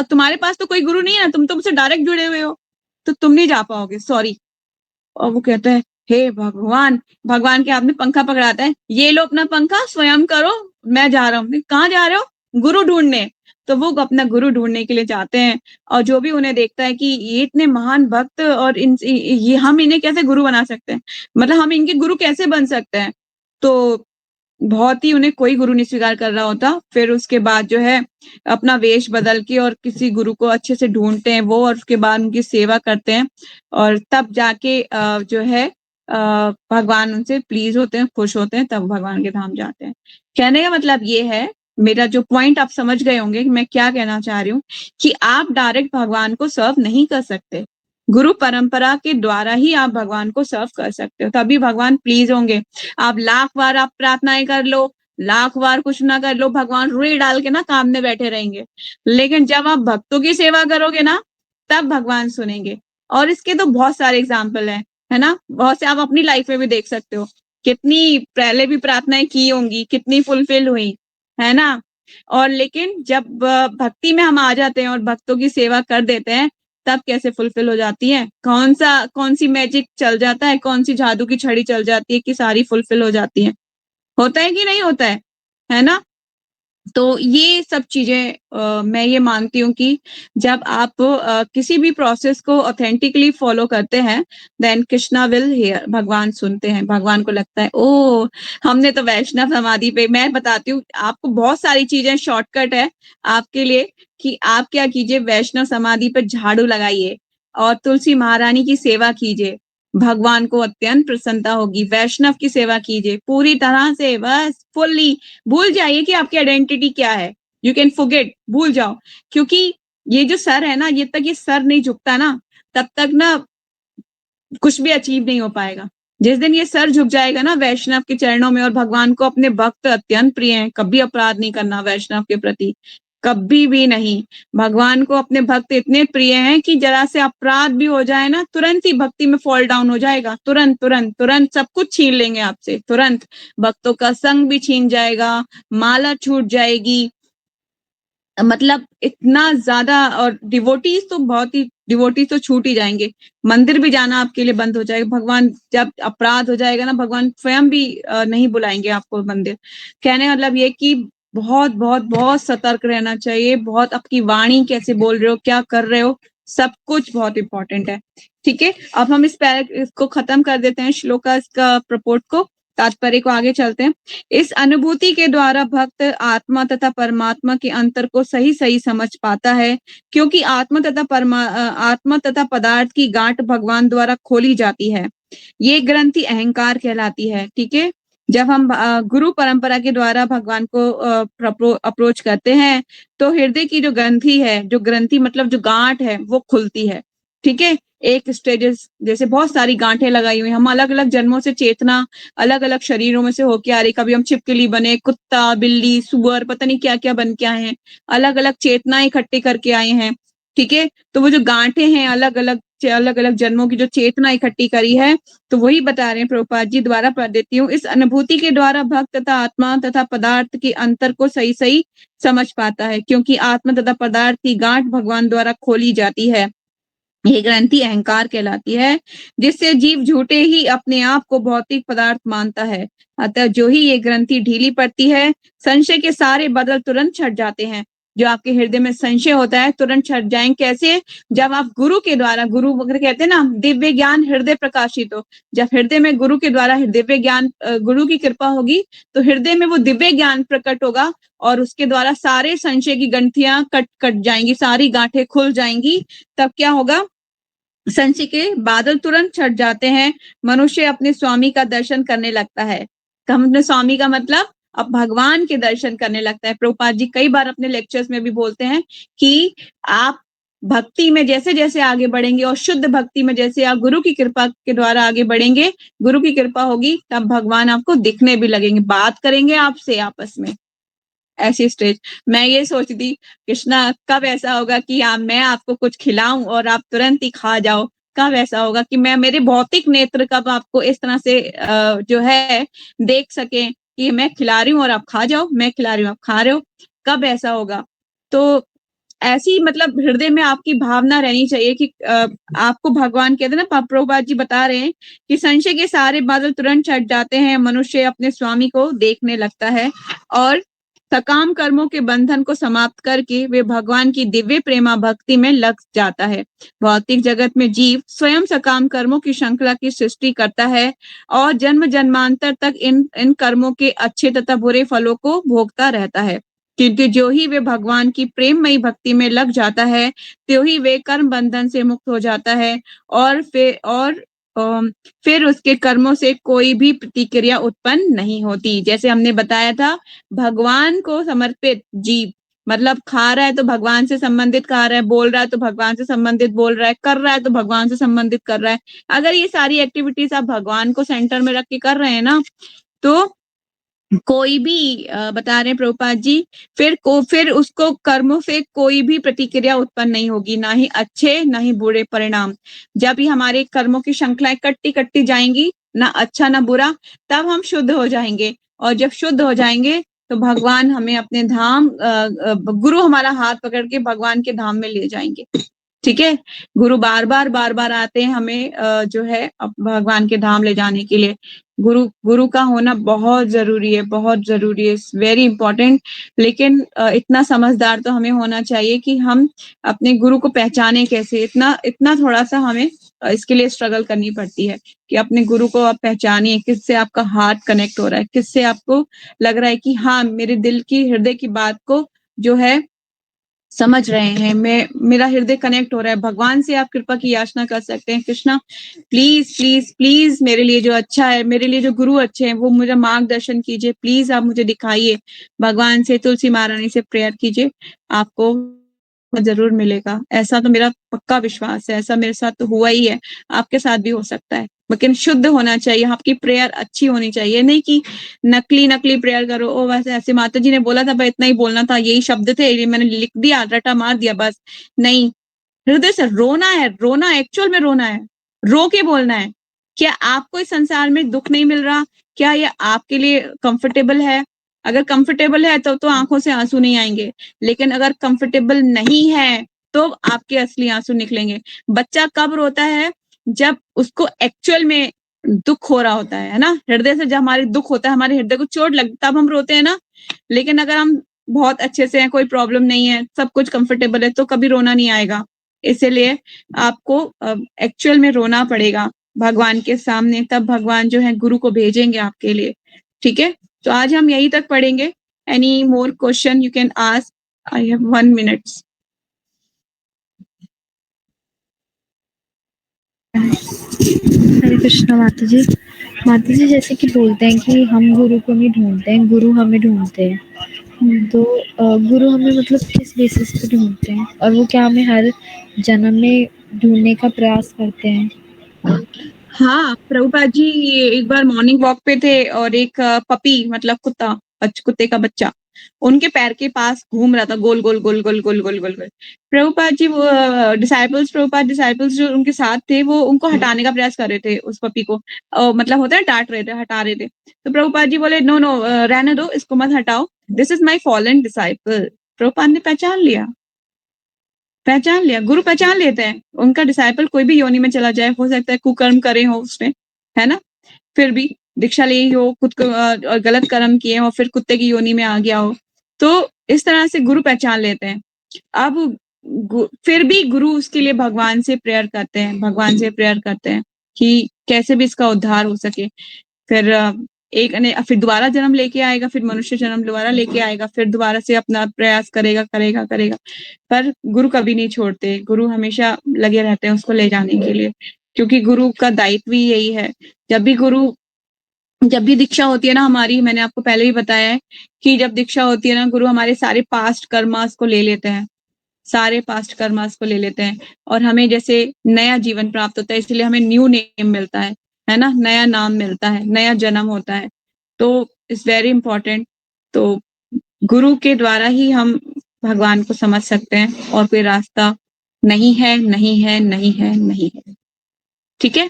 तुम्हारे पास तो कोई गुरु नहीं है ना, तुम तो मुझसे डायरेक्ट जुड़े हुए हो, तो तुम नहीं जा पाओगे, सॉरी। और वो कहता है हे भगवान, भगवान के हाथ में पंखा पकड़ाता है, ये लो अपना पंखा स्वयं करो, मैं जा रहा हूँ। कहाँ जा रहे हो? गुरु ढूंढने। तो वो अपना गुरु ढूंढने के लिए जाते हैं, और जो भी उन्हें देखता है कि ये इतने महान भक्त और ये हम इन्हें कैसे गुरु बना सकते हैं, मतलब हम इनके गुरु कैसे बन सकते हैं? तो बहुत ही उन्हें कोई गुरु नहीं स्वीकार कर रहा होता। फिर उसके बाद जो है अपना वेश बदल के और किसी गुरु को अच्छे से ढूँढते हैं वो, और उसके बाद उनकी सेवा करते हैं, और तब जाके जो है भगवान उनसे प्लीज़ होते हैं, खुश होते हैं, तब भगवान के धाम जाते हैं। कहने का मतलब ये है, मेरा जो पॉइंट आप समझ गए होंगे कि मैं क्या कहना चाह रही हूँ, कि आप डायरेक्ट भगवान को सर्व नहीं कर सकते। गुरु परंपरा के द्वारा ही आप भगवान को सर्व कर सकते हो, तभी भगवान प्लीज़ होंगे। आप लाख बार आप प्रार्थनाएँ कर लो, लाख बार कुछ ना कर लो, भगवान रुई डाल के ना सामने बैठे रहेंगे। लेकिन जब आप भक्तों की सेवा करोगे ना, तब भगवान सुनेंगे। और इसके तो बहुत सारे एग्ज़ाम्पल हैं, है ना? बहुत से आप अपनी लाइफ़ में भी देख सकते हो। कितनी पहले भी प्रार्थनाएँ की होंगी, कितनी फुलफिल हुई, है ना? और लेकिन जब भक्ति में हम आ जाते हैं और भक्तों की सेवा कर देते हैं, तब कैसे फुलफिल हो जाती है? कौन-सी मैजिक चल जाता है, कौन-सी जादू की छड़ी चल जाती है कि सारी फुलफिल हो जाती हैं? होता है कि नहीं होता है ना? तो ये सब चीज़ें मैं ये मानती हूँ कि जब आप किसी भी प्रोसेस को ऑथेंटिकली फ़ॉलो करते हैं, देन कृष्णा विल हियर, भगवान सुनते हैं। भगवान को लगता है ओह! हमने तो वैष्णव समाधि पे, मैं बताती हूँ आपको बहुत सारी चीज़ें शॉर्टकट है आपके लिए, कि आप क्या कीजिए, वैष्णव समाधि पे झाड़ू लगाइए और तुलसी महारानी की सेवा कीजिए। भगवान को अत्यंत प्रसन्नता होगी। वैष्णव की सेवा कीजिए पूरी तरह से, बस फुल्ली भूल जाइए कि आपकी आइडेंटिटी क्या है। यू कैन फॉरगेट, भूल जाओ, क्योंकि ये जो सर है ना, ये तक ये सर नहीं झुकता ना, तब तक ना कुछ भी अचीव नहीं हो पाएगा। जिस दिन ये सर झुक जाएगा ना वैष्णव के चरणों में, और भगवान को अपने भक्त अत्यंत प्रिय हैं, कभी अपराध नहीं करना वैष्णव के प्रति, कभी भी नहीं। भगवान को अपने भक्त इतने प्रिय हैं कि जरा से अपराध भी हो जाए ना, तुरंत ही भक्ति में फॉल डाउन हो जाएगा, तुरंत तुरंत तुरंत सब कुछ छीन लेंगे आपसे, तुरंत भक्तों का संग भी छीन जाएगा, माला छूट जाएगी, मतलब इतना ज्यादा। और डिवोटीज तो बहुत ही, डिवोटीज तो छूट ही जाएंगे, मंदिर भी जाना आपके लिए बंद हो जाएगा। भगवान जब अपराध हो जाएगा ना, भगवान स्वयं भी नहीं बुलाएंगे आपको मंदिर। कहने का मतलब ये कि बहुत बहुत बहुत सतर्क रहना चाहिए, बहुत आपकी वाणी कैसे बोल रहे हो, क्या कर रहे हो, सब कुछ बहुत इंपॉर्टेंट है। ठीक है, अब हम इसको खत्म कर देते हैं, श्लोका इसका प्रपोर्ट को, तात्पर्य को आगे चलते हैं। इस अनुभूति के द्वारा भक्त आत्मा तथा परमात्मा के अंतर को सही सही समझ पाता है, क्योंकि आत्मा तथा पदार्थ की गांठ भगवान द्वारा खोली जाती है। ये ग्रंथि अहंकार कहलाती है। ठीक है, जब हम गुरु परंपरा के द्वारा भगवान को अप्रोच करते हैं, तो हृदय की जो ग्रंथि है, जो ग्रंथि मतलब जो गांठ है, वो खुलती है। ठीक है, एक स्टेजेस जैसे बहुत सारी गांठें लगाई हुई, हम अलग अलग जन्मों से चेतना अलग अलग शरीरों में से होके आ रही, कभी हम छिपकली बने, कुत्ता, बिल्ली, सुअर, पता नहीं क्या क्या बन के आए हैं, अलग अलग चेतनाएं इकट्ठी करके आए हैं। ठीक है, तो वो जो गांठें हैं, अलग अलग जन्मों की जो चेतना इकट्ठी करी है, तो वही बता रहे हैं प्रभुपाद जी, द्वारा पढ़ देती हूँ। इस अनुभूति के द्वारा भक्त तथा आत्मा तथा पदार्थ के अंतर को सही सही समझ पाता है, क्योंकि आत्मा तथा पदार्थ की गांठ भगवान द्वारा खोली जाती है। ये ग्रंथि अहंकार कहलाती है, जिससे जीव झूठे ही अपने आप को भौतिक पदार्थ मानता है। अतः जो ही ये ग्रंथि ढीली पड़ती है, संशय के सारे बदल तुरंत छट जाते हैं। जो आपके हृदय में संशय होता है, तुरंत छट जाएंगे। कैसे? जब आप गुरु के द्वारा, गुरु वगैरह कहते हैं ना, दिव्य ज्ञान हृदय प्रकाशित हो, जब हृदय में गुरु के द्वारा दिव्य ज्ञान, गुरु की कृपा होगी, तो हृदय में वो दिव्य ज्ञान प्रकट होगा, और उसके द्वारा सारे संशय की ग्रंथियां कट जाएंगी, सारी गांठें खुल जाएंगी। तब क्या होगा? संशय के बादल तुरंत छट जाते हैं, मनुष्य अपने स्वामी का दर्शन करने लगता है। हम अपने स्वामी का मतलब अब भगवान के दर्शन करने लगता है। प्रभुपाद जी कई बार अपने लेक्चर्स में भी बोलते हैं कि आप भक्ति में जैसे जैसे आगे बढ़ेंगे, और शुद्ध भक्ति में जैसे आप गुरु की कृपा के द्वारा आगे बढ़ेंगे, गुरु की कृपा होगी, तब भगवान आपको दिखने भी लगेंगे, बात करेंगे आपसे आपस में, ऐसी स्टेज। मैं ये सोचती थी कृष्णा कब ऐसा होगा कि मैं आपको कुछ खिलाऊं और आप तुरंत ही खा जाओ, कब ऐसा होगा कि मैं, मेरे भौतिक नेत्र कब आपको इस तरह से जो है देख सके कि मैं खिला रही हूँ और आप खा जाओ, मैं खिला रही हूँ आप खा रहे हो, कब ऐसा होगा? तो ऐसी मतलब हृदय में आपकी भावना रहनी चाहिए कि आपको भगवान कहते हैं ना, प्रभुपाद जी बता रहे हैं कि संशय के सारे बादल तुरंत छट जाते हैं, मनुष्य अपने स्वामी को देखने लगता है, और सकाम कर्मों के बंधन को समाप्त करके वे भगवान की दिव्य प्रेमा भक्ति में लग जाता है। भौतिक जगत में जीव स्वयं सकाम कर्मों की श्रृंखला की सृष्टि करता है, और जन्म जन्मांतर तक इन कर्मों के अच्छे तथा बुरे फलों को भोगता रहता है। क्योंकि जो ही वे भगवान की प्रेममयी भक्ति में लग जाता है, त्यों ही वे कर्म बंधन से मुक्त हो जाता है, और फिर उसके कर्मों से कोई भी प्रतिक्रिया उत्पन्न नहीं होती। जैसे हमने बताया था, भगवान को समर्पित जीव मतलब खा रहा है तो भगवान से संबंधित खा रहा है, बोल रहा है तो भगवान से संबंधित बोल रहा है, कर रहा है तो भगवान से संबंधित कर रहा है। अगर ये सारी एक्टिविटीज आप भगवान को सेंटर में रख के कर रहे हैं ना, तो कोई भी बता रहे हैं प्रभुपाद जी, फिर उसको कर्मों से कोई भी प्रतिक्रिया उत्पन्न नहीं होगी, ना ही अच्छे ना ही बुरे परिणाम। जब ही हमारे कर्मों की श्रृंखलाएं कटती कटती जाएंगी, ना अच्छा ना बुरा, तब हम शुद्ध हो जाएंगे, और जब शुद्ध हो जाएंगे तो भगवान हमें अपने धाम, गुरु हमारा हाथ पकड़ के भगवान के धाम में ले जाएंगे। ठीक है, गुरु बार बार आते हैं हमें जो है भगवान के धाम ले जाने के लिए। गुरु का होना बहुत जरूरी है, बहुत जरूरी है, वेरी इंपॉर्टेंट। लेकिन इतना समझदार तो हमें होना चाहिए कि हम अपने गुरु को पहचाने कैसे। इतना थोड़ा सा हमें इसके लिए स्ट्रगल करनी पड़ती है कि अपने गुरु को आप पहचानिए, किससे आपका हार्ट कनेक्ट हो रहा है, किससे आपको लग रहा है कि हाँ मेरे दिल की, हृदय की बात को जो है समझ रहे हैं, मेरा हृदय कनेक्ट हो रहा है। भगवान से आप कृपा की याचना कर सकते हैं, कृष्णा प्लीज प्लीज प्लीज मेरे लिए जो अच्छा है, मेरे लिए जो गुरु अच्छे हैं, वो मुझे मार्गदर्शन कीजिए, प्लीज आप मुझे दिखाइए। भगवान से, तुलसी महारानी से प्रेयर कीजिए, आपको जरूर मिलेगा। ऐसा तो मेरा पक्का विश्वास है, ऐसा मेरे साथ तो हुआ ही है, आपके साथ भी हो सकता है। लेकिन शुद्ध होना चाहिए, आपकी प्रेयर अच्छी होनी चाहिए, नहीं कि नकली नकली प्रेयर करो। ओ बस ऐसे माता जी ने बोला था, इतना ही बोलना था, यही शब्द थे, ये मैंने लिख दिया, रटा मार दिया, बस नहीं। हृदय से रोना है, रोना एक्चुअल में रोना है, रो के बोलना है। क्या आपको इस संसार में दुख नहीं मिल रहा? क्या ये आपके लिए कंफर्टेबल है? अगर कंफर्टेबल है तो आंखों से आंसू नहीं आएंगे, लेकिन अगर कंफर्टेबल नहीं है तो आपके असली आंसू निकलेंगे। बच्चा कब रोता है? जब उसको एक्चुअल में दुख हो रहा होता है ना। हृदय से जब हमारे दुख होता है, हमारे हृदय को चोट लगती, तब हम रोते हैं ना। लेकिन अगर हम बहुत अच्छे से हैं, कोई प्रॉब्लम नहीं है, सब कुछ कंफर्टेबल है, तो कभी रोना नहीं आएगा। इसलिए आपको एक्चुअल में रोना पड़ेगा भगवान के सामने, तब भगवान जो है गुरु को भेजेंगे आपके लिए। ठीक है, तो आज हम यहीं तक पढ़ेंगे। Any more question you can ask, I have 1 minute। हरे कृष्णा माता जी। माता जी जैसे कि बोलते हैं कि हम गुरु को नहीं ढूंढते हैं, गुरु हमें ढूंढते हैं। तो गुरु हमें मतलब किस बेसिस पे ढूंढते हैं, और वो क्या हमें हर जन्म में ढूंढने का प्रयास करते हैं? हाँ, प्रभुपाद जी एक बार मॉर्निंग वॉक पे थे और एक पपी, मतलब कुत्ता, कुत्ते का बच्चा उनके पैर के पास घूम रहा था, गोल गोल गोल गोल गोल गोल गोल गोल। प्रभुपाद जी वो डिसाइपल्स जो उनके साथ थे, वो उनको हटाने का प्रयास कर रहे थे उस पपी को, मतलब होता है डांट रहे थे, हटा रहे थे। तो प्रभुपाद जी बोले नो नो, रहने दो, इसको मत हटाओ, this is my fallen disciple. Prabhupada ने पहचान लिया, पहचान लिया, गुरु पहचान लेते हैं। उनका डिसाइपल कोई भी योनि में चला जाए, हो सकता है कुकर्म करे हो उसने, है ना, फिर भी दीक्षा ली हो, खुद को और गलत कर्म किए हो, फिर कुत्ते की योनि में आ गया हो, तो इस तरह से गुरु पहचान लेते हैं। अब फिर भी गुरु उसके लिए भगवान से प्रेयर करते हैं, भगवान से प्रेयर करते हैं कि कैसे भी इसका उद्धार हो सके। फिर फिर दोबारा जन्म लेके आएगा, फिर मनुष्य जन्म दोबारा लेके आएगा, फिर दोबारा से अपना प्रयास करेगा करेगा करेगा। पर गुरु कभी नहीं छोड़ते, गुरु हमेशा लगे रहते हैं उसको ले जाने के लिए, क्योंकि गुरु का दायित्व ही यही है। जब भी दीक्षा होती है ना हमारी, मैंने आपको पहले ही बताया है कि जब दीक्षा होती है ना, गुरु हमारे सारे पास्ट कर्मास को ले लेते हैं, सारे पास्ट कर्मास को ले लेते हैं, और हमें जैसे नया जीवन प्राप्त होता है, इसलिए हमें न्यू नेम मिलता है ना, नया नाम मिलता है, नया जन्म होता है। तो इट्स वेरी इंपॉर्टेंट। तो गुरु के द्वारा ही हम भगवान को समझ सकते हैं, और कोई रास्ता नहीं है, नहीं है, नहीं है, नहीं है। ठीक है,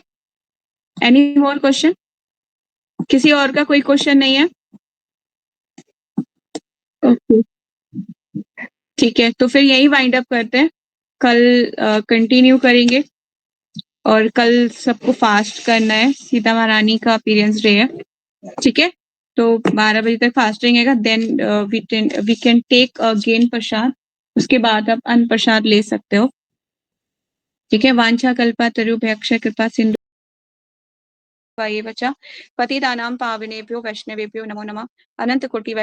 एनी मोर क्वेश्चन? किसी और का कोई क्वेश्चन नहीं है? ओके, ठीक है, तो फिर यही वाइंड अप करते हैं, कल कंटिन्यू करेंगे। और कल सबको फास्ट करना है, सीता महारानी का अपीयरेंस डे है, ठीक है। तो 12 बजे तक फास्टिंग है, then we can take again prasad, उसके बाद आप अन्न प्रसाद ले सकते हो, ठीक है। वांछा कल्पा तरुभ्यक्ष कृपा सिंधु बचा पतितानां पावनेभ्यो वैष्णवेभ्यो नमो नमः। अनंत कोटि